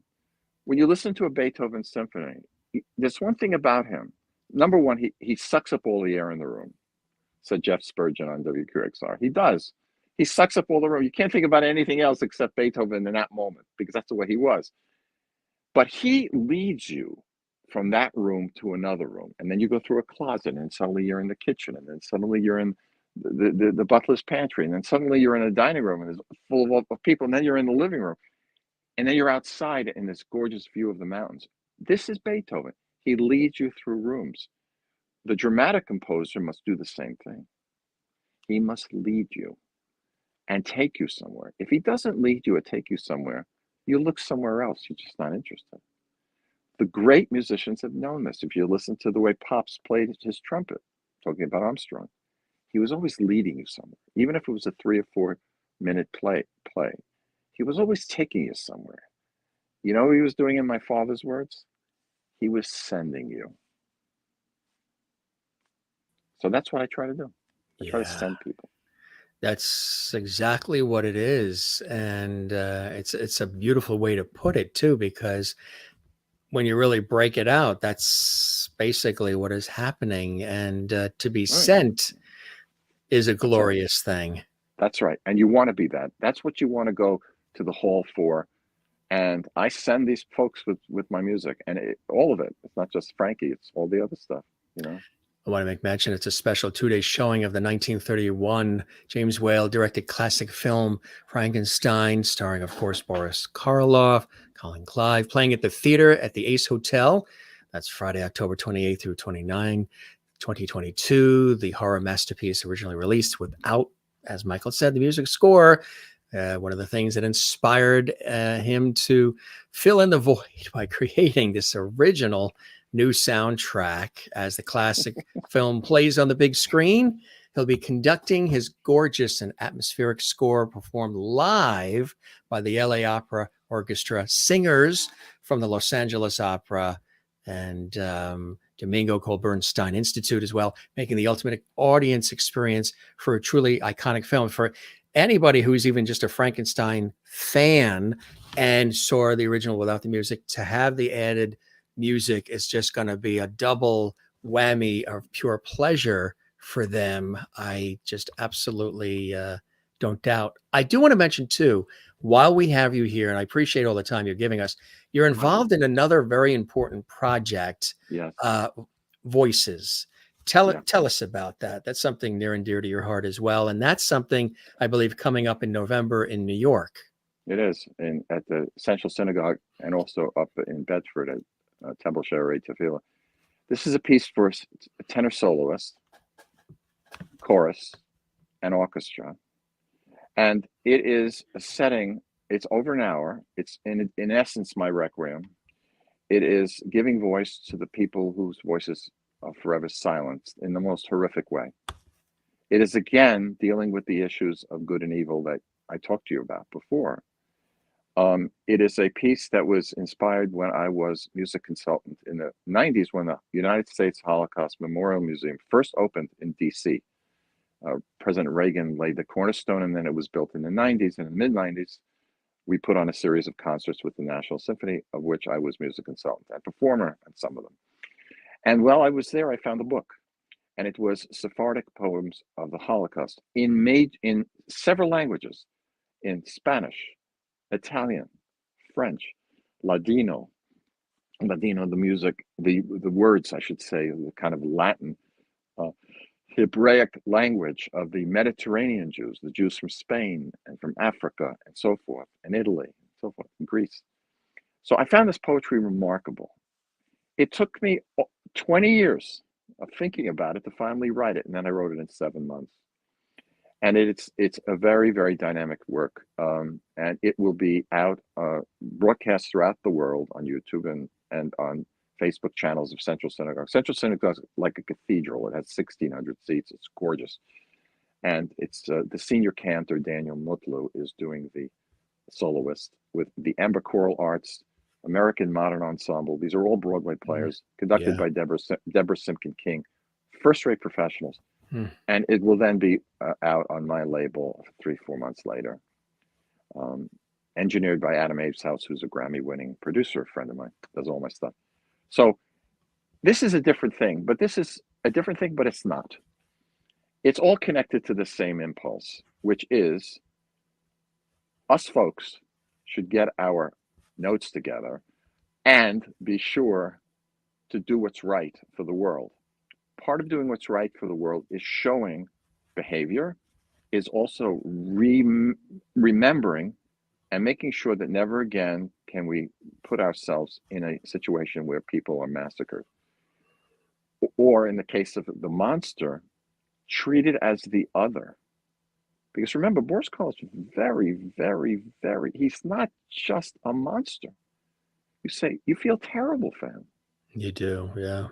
When you listen to a Beethoven symphony, there's one thing about him. Number one, he sucks up all the air in the room, said Jeff Spurgeon on WQXR. He does. He sucks up all the room. You can't think about anything else except Beethoven in that moment because that's the way he was. But he leads you from that room to another room. And then you go through a closet and suddenly you're in the kitchen. And then suddenly you're in the butler's pantry. And then suddenly you're in a dining room and it's full of people. And then you're in the living room. And then you're outside in this gorgeous view of the mountains. This is Beethoven. He leads you through rooms. The dramatic composer must do the same thing. He must lead you and take you somewhere. If he doesn't lead you or take you somewhere, you look somewhere else. You're just not interested. The great musicians have known this. If you listen to the way Pops played his trumpet, talking about Armstrong, he was always leading you somewhere. Even if it was a 3 or 4 minute play, he was always taking you somewhere. You know what he was doing in my father's words? He was sending you. So that's what I try to do. I try to
Yeah.
send people.
That's exactly what it is. And it's a beautiful way to put it too, because when you really break it out, that's basically what is happening. And to be
Right.
sent is a
That's right.
glorious thing.
That's right. And you want to be that. That's what you want to go to the hall for. And I send these folks with my music and all of it. It's not just Frankie, it's all the other stuff, you know.
I want to make mention it's a special 2-day showing of the 1931 James Whale directed classic film Frankenstein, starring, of course, Boris Karloff, Colin Clive, playing at the theater at the Ace Hotel. That's Friday, October 28th through 29, 2022. The horror masterpiece originally released without, as Michael said, the music score. One of the things that inspired him to fill in the void by creating this original new soundtrack. As the classic film plays on the big screen, he'll be conducting his gorgeous and atmospheric score performed live by the LA Opera Orchestra, singers from the Los Angeles Opera, and Domingo Colbernstein Institute as well, making the ultimate audience experience for a truly iconic film. For anybody who's even just a Frankenstein fan and saw the original without the music, to have the added music is just going to be a double whammy of pure pleasure for them. I just absolutely don't doubt. I do want to mention too, while we have you here, and I appreciate all the time you're giving us, you're involved in another very important project,
Yes.
Voices. Tell us about that. That's something near and dear to your heart as well. And that's something I believe coming up in November in New York.
It is at the Central Synagogue and also up in Bedford at Temple Sherry Tefillah. This is a piece for a tenor soloist, chorus, and orchestra. And it is a setting, it's over an hour. It's in essence my requiem. It is giving voice to the people whose voices are forever silenced in the most horrific way. It is again dealing with the issues of good and evil that I talked to you about before. It is a piece that was inspired when I was music consultant in the 90s when the United States Holocaust Memorial Museum first opened in DC. President Reagan laid the cornerstone, and then it was built in the 90s. And in the mid-90s, we put on a series of concerts with the National Symphony, of which I was music consultant and performer at some of them. And while I was there, I found a book, and it was Sephardic poems of the Holocaust in several languages, in Spanish, Italian, French, Ladino, the music, the words, I should say, the kind of Latin Hebraic language of the Mediterranean Jews, the Jews from Spain and from Africa and so forth, and Italy, and so forth, and Greece. So I found this poetry remarkable. It took me 20 years of thinking about it to finally write it, and then I wrote it in 7 months. And it's a very, very dynamic work, and it will be out, broadcast throughout the world on YouTube and on Facebook channels of Central Synagogue. Central Synagogue is like a cathedral. It has 1,600 seats. It's gorgeous. And it's the senior cantor, Daniel Mutlu, is doing the soloist with the Amber Choral Arts, American Modern Ensemble. These are all Broadway players, conducted by Deborah Simkin King, first-rate professionals. And it will then be out on my label 3-4 months later. Engineered by Adam Aveshouse, who's a Grammy-winning producer, a friend of mine, does all my stuff. So this is a different thing, but it's not. It's all connected to the same impulse, which is us folks should get our notes together and be sure to do what's right for the world. Part of doing what's right for the world is showing behavior, is also remembering and making sure that never again can we put ourselves in a situation where people are massacred. Or in the case of the monster, treat it as the other. Because remember, Boris Karloff is very, very, very, he's not just a monster. You feel terrible for him.
You do, yeah.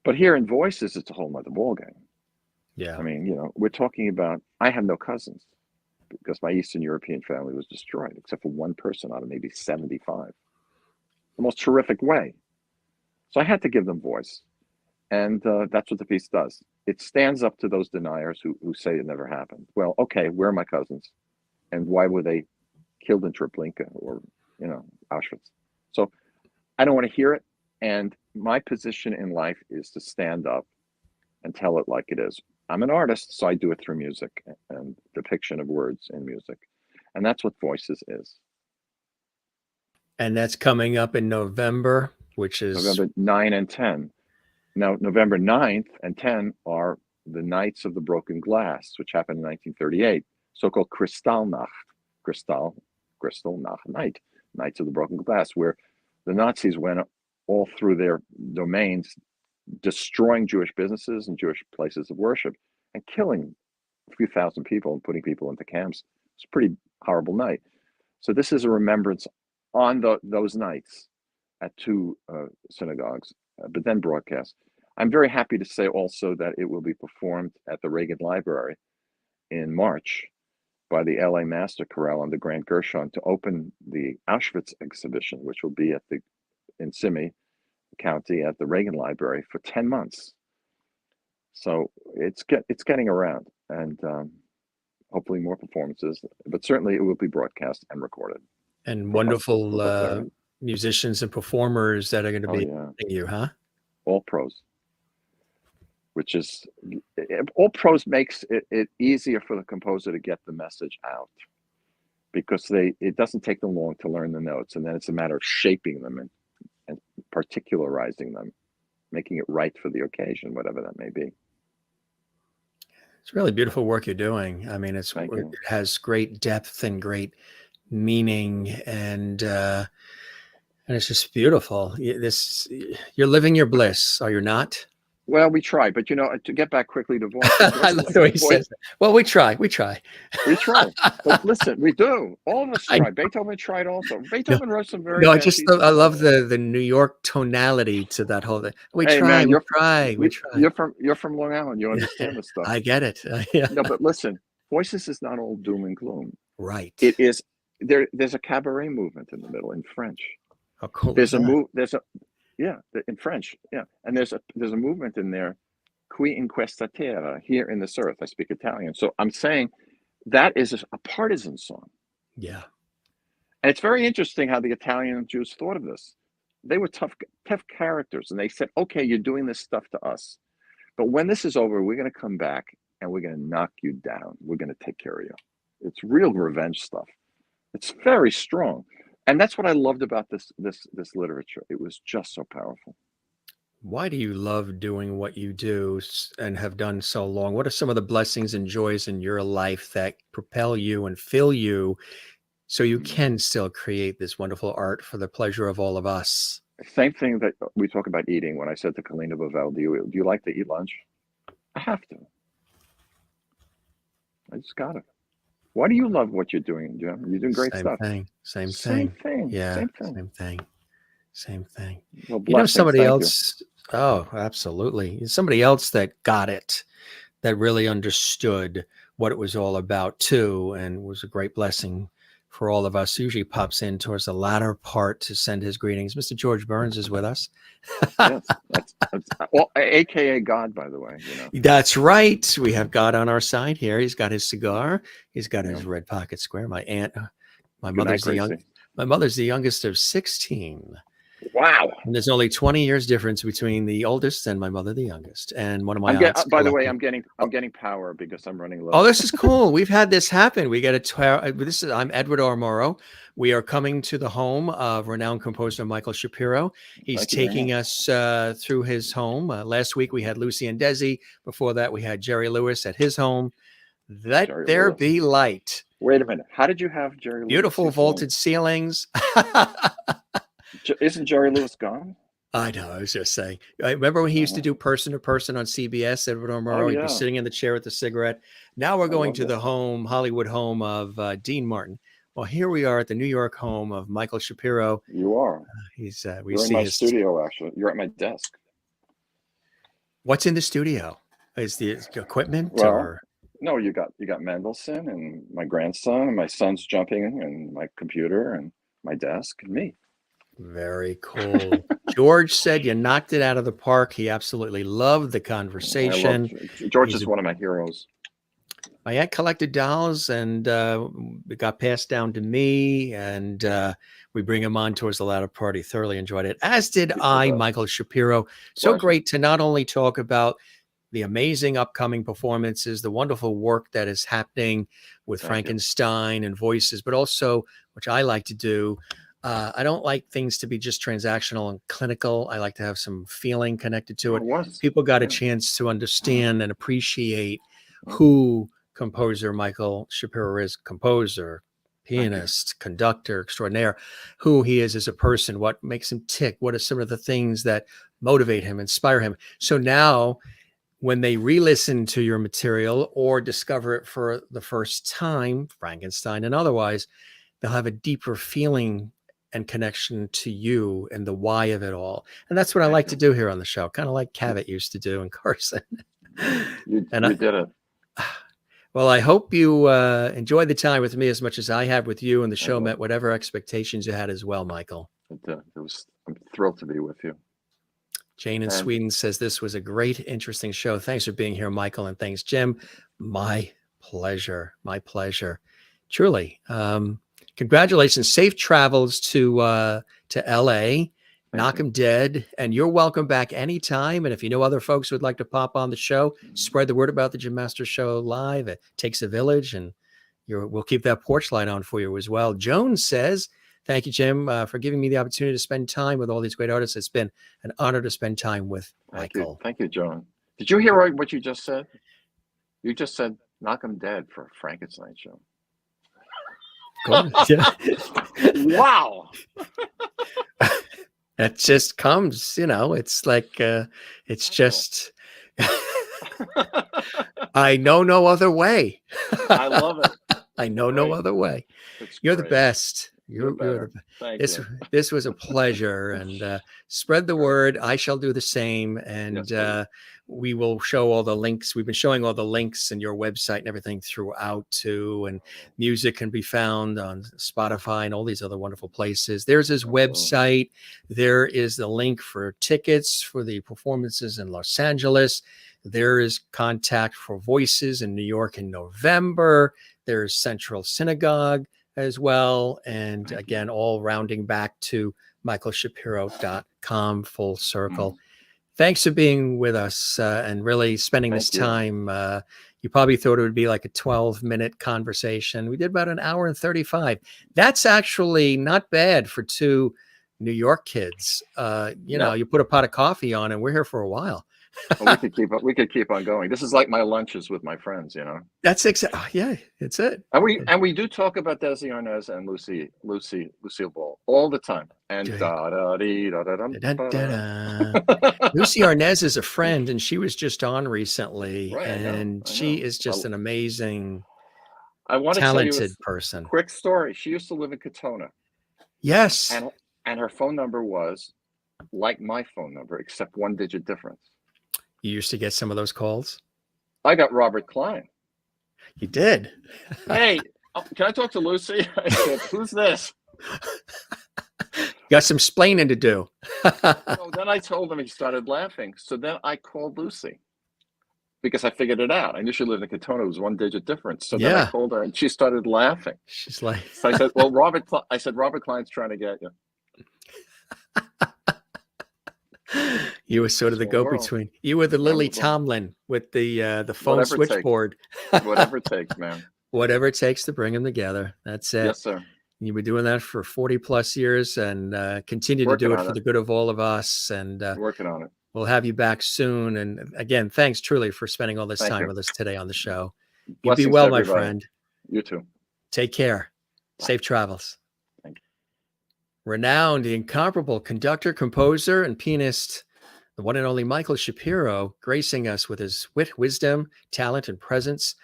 But here in Voices, it's a whole nother ballgame.
Yeah.
I mean, we're talking about, I have no cousins because my Eastern European family was destroyed, except for one person out of maybe 75. The most terrific way. So I had to give them voice. And that's what the piece does. It stands up to those deniers who say it never happened. Well, okay, where are my cousins? And why were they killed in Treblinka or, Auschwitz? So I don't want to hear it. And my position in life is to stand up and tell it like it is. I'm an artist, so I do it through music and depiction of words in music. And that's what Voices is.
And that's coming up in November, which is
November 9 and 10. Now, November 9th and 10 are the Nights of the Broken Glass, which happened in 1938, so-called Kristallnacht, crystal Nacht, night, Nights of the Broken Glass, where the Nazis went all through their domains, destroying Jewish businesses and Jewish places of worship and killing a few thousand people and putting people into camps. It's a pretty horrible night. So this is a remembrance on those nights at 2 synagogues, but then broadcast. I'm very happy to say also that it will be performed at the Reagan Library in March by the LA Master Chorale under Grant Gershon to open the Auschwitz exhibition, which will be in Simi County at the Reagan Library for 10 months. So it's getting around, and hopefully more performances, but certainly it will be broadcast and recorded.
And wonderful musicians and performers that are going to be helping you, huh?
All pros, which is all pros makes it easier for the composer to get the message out, because it doesn't take them long to learn the notes, and then it's a matter of shaping them and particularizing them, making it right for the occasion, whatever that may be.
It's really beautiful work you're doing. I mean, it has great depth and great meaning, and it's just beautiful. You're living your bliss, are you not?
Well, we try, but to get back quickly to Voices.
I love the way he says that. Well, we try.
We try. But listen, we do. All of us try. Beethoven tried also. Beethoven wrote some very
I love the New York tonality to that whole thing. We try.
You're from Long Island. You understand this stuff.
I get it.
No, but listen, Voices is not all doom and gloom.
Right.
It is. There's a cabaret movement in the middle in French.
How cool.
In French, and there's a movement in there, qui in questa terra, here in this earth. I speak Italian, so I'm saying that is a partisan song.
Yeah,
and it's very interesting how the Italian Jews thought of this. They were tough characters, and they said, "Okay, you're doing this stuff to us, but when this is over, we're going to come back and we're going to knock you down. We're going to take care of you." It's real revenge stuff. It's very strong. And that's what I loved about this literature. It was just so powerful.
Why do you love doing what you do and have done so long? What are some of the blessings and joys in your life that propel you and fill you so you can still create this wonderful art for the pleasure of all of us?
Same thing that we talk about eating. When I said to Kalina Bovel, do you like to eat lunch? I have to. I just got it. Why do you love what you're doing, Jim? You're doing great stuff.
Same
Same
thing.
thing.
Yeah.
Same thing.
Same thing. Same thing.
Well,
You know,
blessings.
somebody
Thank
else. Oh, absolutely. Somebody else that got it, that really understood what it was all about too, and was a great blessing for all of us. Usually pops in towards the latter part to send his greetings. Mr. George Burns is with us.
Yes, that's well, AKA God, by the way. You know.
That's right. We have God on our side here. He's got his cigar. He's got his
Yeah.
red pocket square. My aunt, my
Good night,
mother's the young.
Gracie.
My mother's the youngest of 16.
Wow.
And there's only 20 years difference between the oldest and my mother, the youngest. And one of my
I'm
aunts.
by the way, I'm getting power because I'm running low.
Oh, this is cool. We've had this happen. We get I'm Edward R. Morrow. We are coming to the home of renowned composer Michael Shapiro. He's
Thank you very
taking us through his home. Last week we had Lucy and Desi. Before that we had Jerry Lewis at his home. Let
Jerry
there
Lewis.
be light.
Wait a minute. How did you have Jerry Lewis?
Beautiful vaulted ceilings.
Isn't Jerry Lewis gone?
I know. I was just saying. I remember when he used to do person to person on CBS, Edward R. Murrow. He'd be sitting in the chair with the cigarette. Now we're going to the Hollywood home of Dean Martin. Well, here we are at the New York home of Michael Shapiro.
You are.
He's.
You're in my studio, actually. You're at my desk.
What's in the studio? Is the equipment
or? No, you got Mendelssohn and my grandson and my son's jumping and my computer and my desk and me.
Very cool. George said you knocked it out of the park. He absolutely loved the conversation.
George is one of my heroes.
My aunt collected dolls, and it got passed down to me, and we bring him on towards the latter part. He thoroughly enjoyed it, as did I, Michael Shapiro. So great to not only talk about the amazing upcoming performances, the wonderful work that is happening with Frankenstein and voices, but also, which I like to do, I don't like things to be just transactional and clinical. I like to have some feeling connected to it. People got a chance to understand and appreciate who composer Michael Shapiro is, composer, pianist, conductor extraordinaire, who he is as a person, what makes him tick, what are some of the things that motivate him, inspire him. So now when they re-listen to your material or discover it for the first time, Frankenstein and otherwise, they'll have a deeper feeling and connection to you and the why of it all. And that's what I like to do here on the show, kind of like Cavett used to do in Carson.
You did it.
Well, I hope you enjoyed the time with me as much as I have with you, and the show met whatever expectations you had as well, Michael.
I'm thrilled to be with you.
Jane in Sweden says this was a great, interesting show. Thanks for being here, Michael, and thanks, Jim. My pleasure. My pleasure. Truly. Congratulations. Safe travels to LA. Knock 'em dead. And you're welcome back anytime. And if you know other folks who would like to pop on the show, spread the word about the Jim Masters Show live. It takes a village, and we'll keep that porch light on for you as well. Jones says, thank you, Jim, for giving me the opportunity to spend time with all these great artists. It's been an honor to spend time with Michael.
Thank you, John. Did you hear what you just said? You just said, knock 'em dead for a Frankenstein show. Wow.
It just comes, it's like, it's just, I know no other way.
I love it.
I know no other way. You're the best. You're the best. This was a pleasure, and spread the word. I shall do the same. And we will show all the links. We've been showing all the links and your website and everything throughout too. And music can be found on Spotify and all these other wonderful places. There's his website. There is the link for tickets for the performances in Los Angeles. There is contact for Voices in New York in November. There's Central Synagogue as well. And again, all rounding back to michaelshapiro.com, full circle. Thanks for being with us and really spending this time. You probably thought it would be like a 12-minute conversation. We did about an hour and 35. That's actually not bad for two New York kids. You know,
Yep.
you put a pot of coffee on and we're here for a while.
Well, we could keep on going. This is like my lunches with my friends, you know.
That's yeah, it's it.
And we do talk about Desi Arnaz and Lucille Ball all the time. And da da dee da da dum.
Lucy Arnaz is a friend, and she was just on recently,
Right,
and she is just an amazing,
I want to tell you
talented
a
person.
quick story. She used to live in Katona.
Yes.
And her phone number was like my phone number, except 1-digit difference.
You used to get some of those calls?
I got Robert Klein.
You did?
Hey, can I talk to Lucy? I said, who's this?
Got some splaining to do.
So then I told him, he started laughing. So then I called Lucy because I figured it out. I knew she lived in Katona. It was 1-digit difference. So then I called her and she started laughing.
She's like,
so I said, well, Robert Klein's trying to get you.
You were sort of the go-between. You were the Lily Tomlin with the phone switchboard.
Whatever it takes, man.
Whatever it takes to bring them together. That's it.
Yes, sir.
You were doing that for 40 plus years and continue to do it for the good of all of us. And
working on it.
We'll have you back soon. And again, thanks truly for spending all this time with us today on the show. You be well, my friend.
You too.
Take care. Bye. Safe travels. Renowned, the incomparable conductor, composer, and pianist, the one and only Michael Shapiro, gracing us with his wit, wisdom, talent, and presence.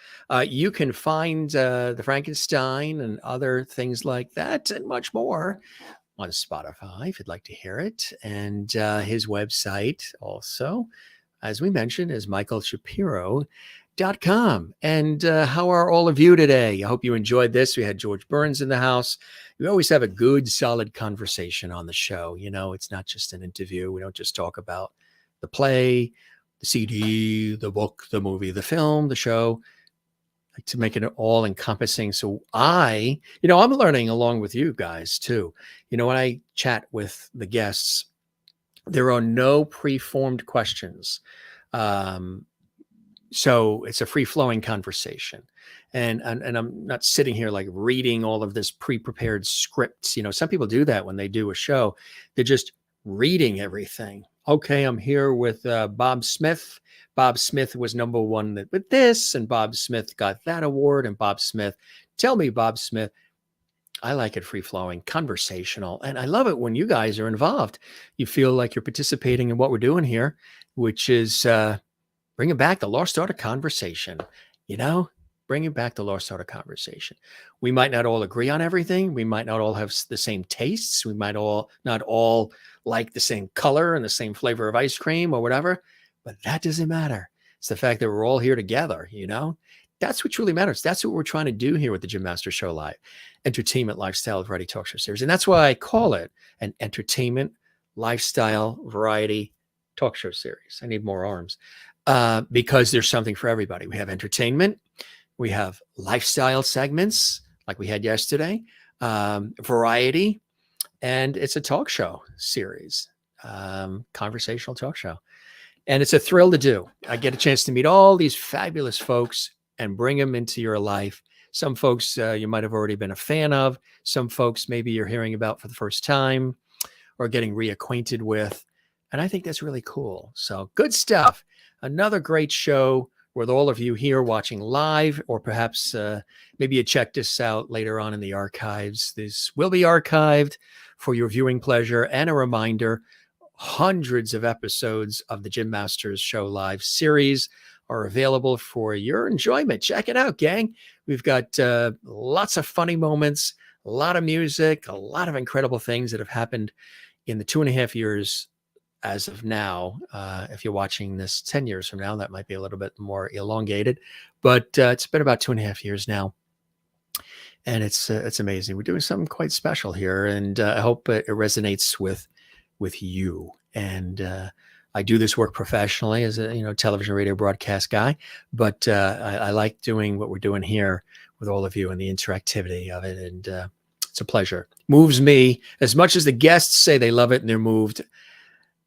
You can find the Frankenstein and other things like that and much more on Spotify if you'd like to hear it. And his website also, as we mentioned, is michaelshapiro.com. And how are all of you today? I hope you enjoyed this. We had George Burns in the house. We always have a good, solid conversation on the show. You know, it's not just an interview. We don't just talk about the play, the CD, the book, the movie, the film, the show. I like to make it all encompassing. So I'm learning along with you guys too. You know, when I chat with the guests, there are no pre-formed questions. So it's a free-flowing conversation. And I'm not sitting here like reading all of this pre-prepared scripts. You know, some people do that when they do a show. They're just reading everything. Okay, I'm here with Bob Smith. Bob Smith was number one with this, and Bob Smith got that award. And Bob Smith, tell me, Bob Smith. I like it free-flowing, conversational. And I love it when you guys are involved. You feel like you're participating in what we're doing here, which is bringing back the lost art of conversation. You know, bringing back the lost art of conversation. We might not all agree on everything. We might not all have the same tastes. We might not all like the same color and the same flavor of ice cream or whatever, but that doesn't matter. It's the fact that we're all here together, you know? That's what truly matters. That's what we're trying to do here with the Jim Master Show Live, entertainment, lifestyle, variety talk show series. And that's why I call it an entertainment, lifestyle, variety talk show series. I need more arms because there's something for everybody. We have entertainment. We have lifestyle segments like we had yesterday, variety, and it's a talk show series, conversational talk show. And it's a thrill to do. I get a chance to meet all these fabulous folks and bring them into your life. Some folks you might have already been a fan of. Some folks maybe you're hearing about for the first time or getting reacquainted with. And I think that's really cool. So good stuff. Another great show with all of you here watching live, or perhaps maybe you check this out later on in the archives. This will be archived for your viewing pleasure. And a reminder, hundreds of episodes of the Jim Masters Show Live series are available for your enjoyment. Check it out, gang. We've got lots of funny moments, a lot of music, a lot of incredible things that have happened in the 2.5 years as of now. If you're watching this 10 years from now, that might be a little bit more elongated, but it's been about 2.5 years now. And it's amazing. We're doing something quite special here, and I hope it resonates with you. And I do this work professionally as a television, radio broadcast guy, but I like doing what we're doing here with all of you and the interactivity of it. And it's a pleasure. Moves me as much as the guests say they love it and they're moved.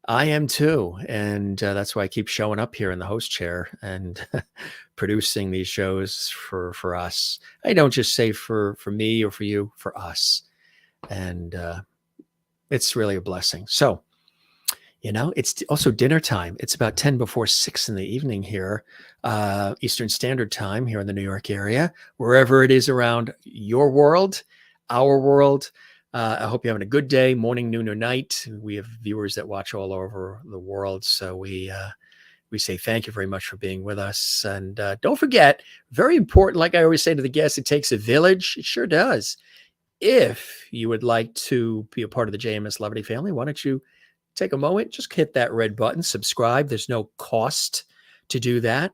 I am too. And that's why I keep showing up here in the host chair and producing these shows for us. I don't just say for me or for you, for us. And It's really a blessing. So, it's also dinner time. It's about 10 before 6 in the evening here, Eastern Standard Time here in the New York area, wherever it is around your world, our world. I hope you're having a good day, morning, noon, or night. We have viewers that watch all over the world. So we say thank you very much for being with us. And don't forget, very important, like I always say to the guests, it takes a village. It sure does. If you would like to be a part of the JMS Levity family, why don't you take a moment, just hit that red button, subscribe. There's no cost to do that.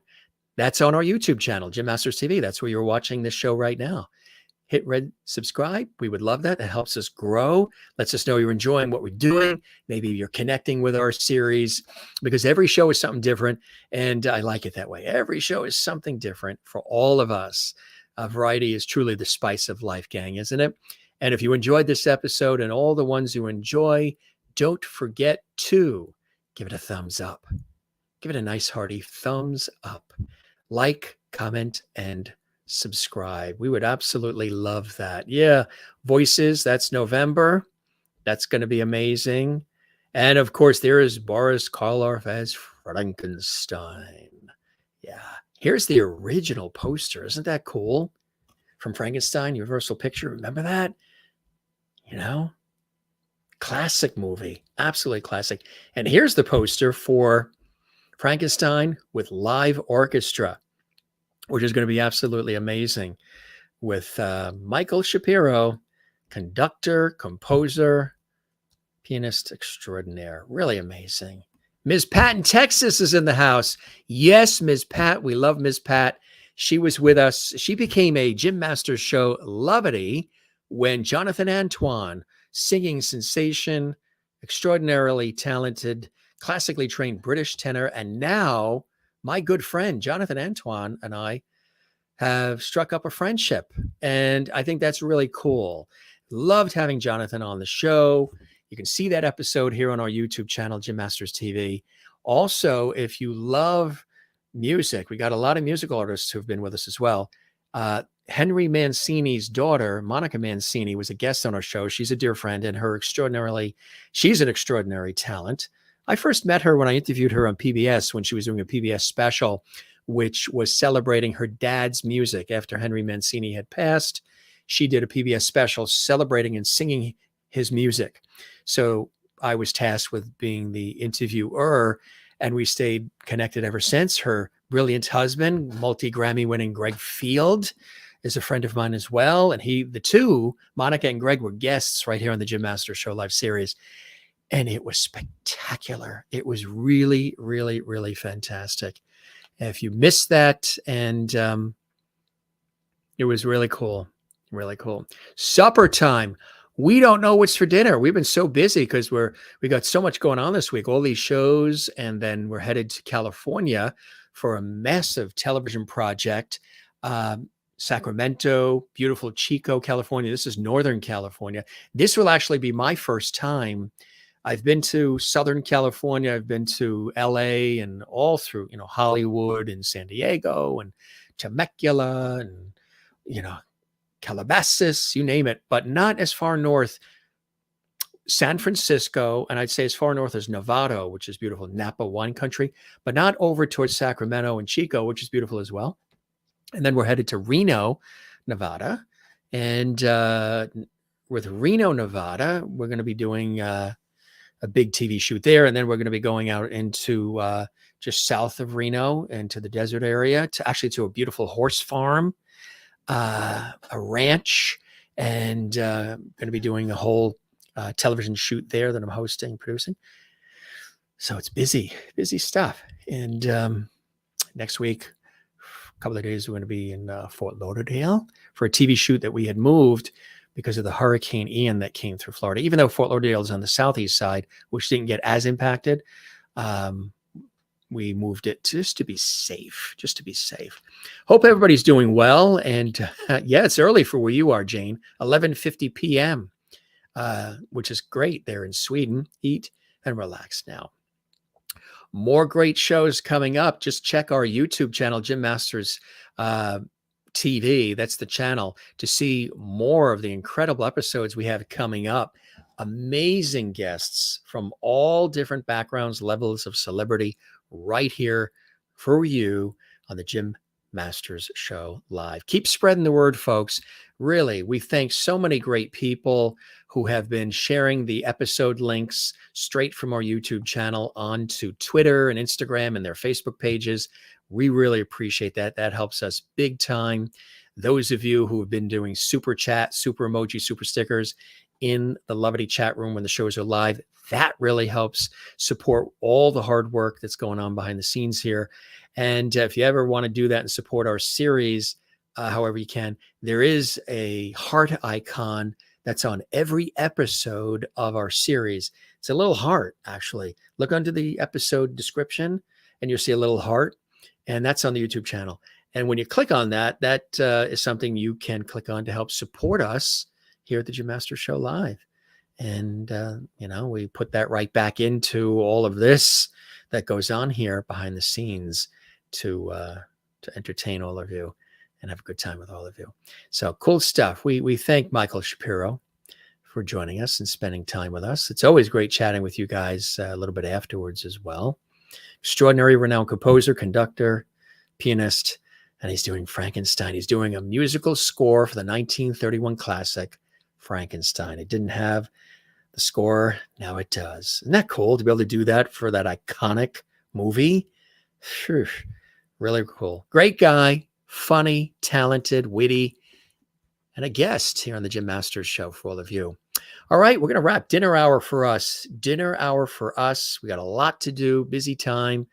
That's on our YouTube channel, Jim Masters TV. That's where you're watching this show right now. Hit red subscribe. We would love that. It helps us grow, lets us know you're enjoying what we're doing. Maybe you're connecting with our series, because every show is something different. And I like it that way. Every show is something different for all of us. Variety is truly the spice of life, gang, isn't it? And if you enjoyed this episode and all the ones you enjoy, don't forget to give it a thumbs up. Give it a nice hearty thumbs up. Like, comment, and subscribe. We would absolutely love that. Yeah, Voices, that's November. That's going to be amazing. And of course, there is Boris Karloff as Frankenstein. Yeah. Here's the original poster. Isn't that cool? From Frankenstein, Universal Picture. Remember that? Classic movie. Absolutely classic. And here's the poster for Frankenstein with live orchestra, which is going to be absolutely amazing, with Michael Shapiro, conductor, composer, pianist extraordinaire. Really amazing. Ms. Pat in Texas is in the house. Yes, Ms. Pat. We love Ms. Pat. She was with us. She became a Jim Masters Show Levity when Jonathan Antoine, singing sensation, extraordinarily talented, classically trained British tenor, and now my good friend Jonathan Antoine and I have struck up a friendship, and I think that's really cool. Loved having Jonathan on the show. You can see that episode here on our YouTube channel, Jim Masters TV. Also, if you love music, we got a lot of musical artists who've been with us as well. Henry Mancini's daughter, Monica Mancini, was a guest on our show. She's a dear friend, and she's an extraordinary talent. I first met her when I interviewed her on PBS when she was doing a PBS special, which was celebrating her dad's music. After Henry Mancini had passed, she did a PBS special celebrating and singing his music. So I was tasked with being the interviewer, and we stayed connected ever since. Her brilliant husband, multi-Grammy winning Greg Field, is a friend of mine as well. And the two, Monica and Greg, were guests right here on the Jim Masters Show live series. And it was spectacular. It was really, really, really fantastic. And if you missed that, and it was really cool. Really cool. Supper time. We don't know what's for dinner. We've been so busy because we got so much going on this week, all these shows, and then we're headed to California for a massive television project. Sacramento, beautiful Chico, California. This is Northern California. This will actually be my first time. I've been to Southern California. I've been to LA and all through, Hollywood and San Diego and Temecula and, Calabasas, you name it, but not as far north. San Francisco, and I'd say as far north as Nevada, which is beautiful, Napa wine country, but not over towards Sacramento and Chico, which is beautiful as well. And then we're headed to Reno, Nevada. And with Reno, Nevada, we're going to be doing a big TV shoot there. And then we're going to be going out into just south of Reno into the desert area, to a beautiful horse farm, a ranch, and going to be doing a whole television shoot there that I'm hosting, producing. So it's busy stuff. And next week, a couple of days, we're going to be in Fort Lauderdale for a TV shoot that we had moved because of the Hurricane Ian that came through Florida. Even though Fort Lauderdale is on the southeast side, which didn't get as impacted, we moved it just to be safe. Hope everybody's doing well. And yeah, it's early for where you are, Jane. 11:50 p.m., which is great there in Sweden. Eat and relax now. More great shows coming up. Just check our YouTube channel, Jim Masters TV. That's the channel to see more of the incredible episodes we have coming up. amazing guests from all different backgrounds, levels of celebrity right here for you on the Jim Masters Show Live. Keep spreading the word, folks. Really, we thank so many great people who have been sharing the episode links straight from our YouTube channel onto Twitter and Instagram and their Facebook pages. We really appreciate that. That helps us big time. Those of you who have been doing super chat, super emoji, super stickers in the Lovity chat room when the shows are live, that really helps support all the hard work that's going on behind the scenes here. And if you ever want to do that and support our series, however you can, there is a heart icon that's on every episode of our series. It's a little heart, actually. Look under the episode description and you'll see a little heart, and that's on the YouTube channel. And when you click on that, that is something you can click on to help support us here at the Jim Masters Show Live. And, we put that right back into all of this that goes on here behind the scenes to entertain all of you and have a good time with all of you. So cool stuff. We thank Michael Shapiro for joining us and spending time with us. It's always great chatting with you guys a little bit afterwards as well. Extraordinary renowned composer, conductor, pianist, and he's doing Frankenstein. He's doing a musical score for the 1931 classic Frankenstein. It didn't have the score. Now it does. Isn't that cool to be able to do that for that iconic movie? Phew, really cool. Great guy, funny, talented, witty, and a guest here on the Jim Masters Show for all of you. All right, we're going to wrap dinner hour for us. Dinner hour for us. We got a lot to do, busy time.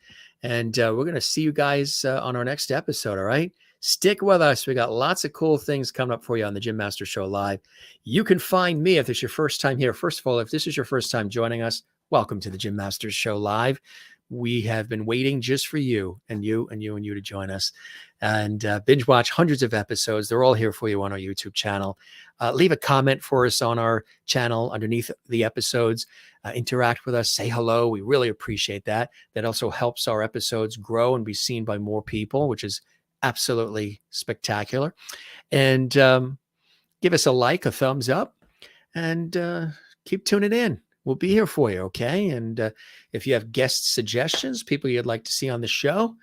And we're going to see you guys on our next episode, all right? Stick with us. We got lots of cool things coming up for you on the Jim Masters Show Live. You can find me if it's your first time here. First of all, if this is your first time joining us, welcome to the Jim Masters Show Live. We have been waiting just for you and you and you and you to join us and binge watch hundreds of episodes. They're all here for you on our YouTube channel. Leave a comment for us on our channel underneath the episodes. Interact with us. Say hello. We really appreciate that. That also helps our episodes grow and be seen by more people, which is absolutely spectacular. And give us a like, a thumbs up, and keep tuning in. We'll be here for you, okay? And if you have guest suggestions, people you'd like to see on the show,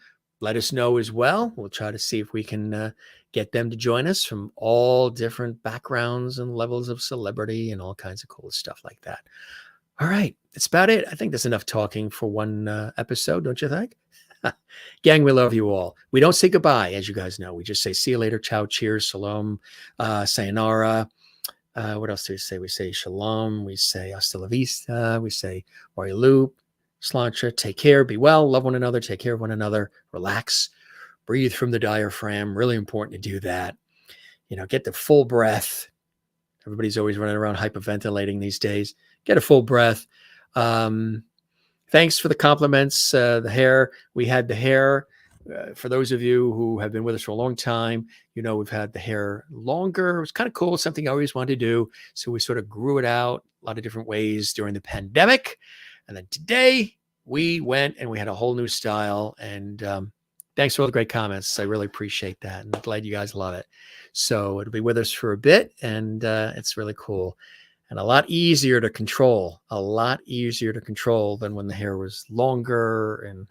let us know as well. We'll try to see if we can get them to join us from all different backgrounds and levels of celebrity and all kinds of cool stuff like that. All right, that's about it. I think that's enough talking for one episode, don't you think? Gang, we love you all. We don't say goodbye, as you guys know. We just say see you later, ciao, cheers, shalom, sayonara. What else do we say? We say shalom. We say hasta la vista. We say loop, slancha. Take care. Be well. Love one another. Take care of one another. Relax. Breathe from the diaphragm. Really important to do that. Get the full breath. Everybody's always running around hyperventilating these days. Get a full breath. Thanks for the compliments. The hair. We had the hair. For those of you who have been with us for a long time, we've had the hair longer. It was kind of cool, something I always wanted to do. So we sort of grew it out a lot of different ways during the pandemic. And then today we went and we had a whole new style. And thanks for all the great comments. I really appreciate that. And I'm glad you guys love it. So it'll be with us for a bit, and it's really cool. And a lot easier to control than when the hair was longer. And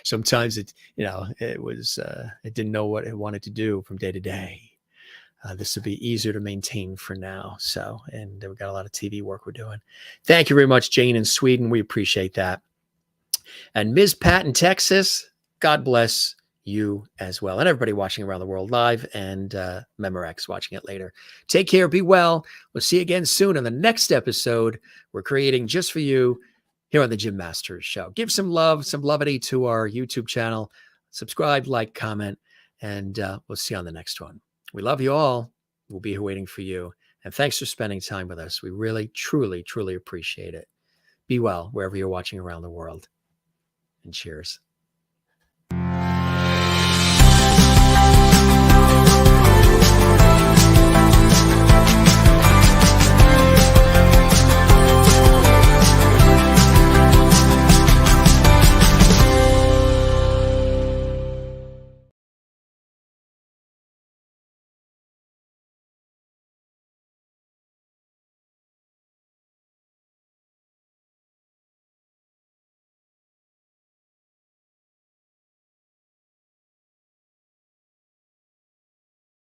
sometimes it didn't know what it wanted to do from day to day. This would be easier to maintain for now. So, and we've got a lot of TV work we're doing. Thank you very much, Jane in Sweden. We appreciate that. And Ms. Pat in Texas, God bless you as well. And everybody watching around the world live, and Memorex watching it later. Take care. Be well. We'll see you again soon on the next episode we're creating just for you here on the Jim Masters Show. Give some love, some levity to our YouTube channel. Subscribe, like, comment, and we'll see you on the next one. We love you all. We'll be here waiting for you. And thanks for spending time with us. We really, truly, truly appreciate it. Be well wherever you're watching around the world. And cheers.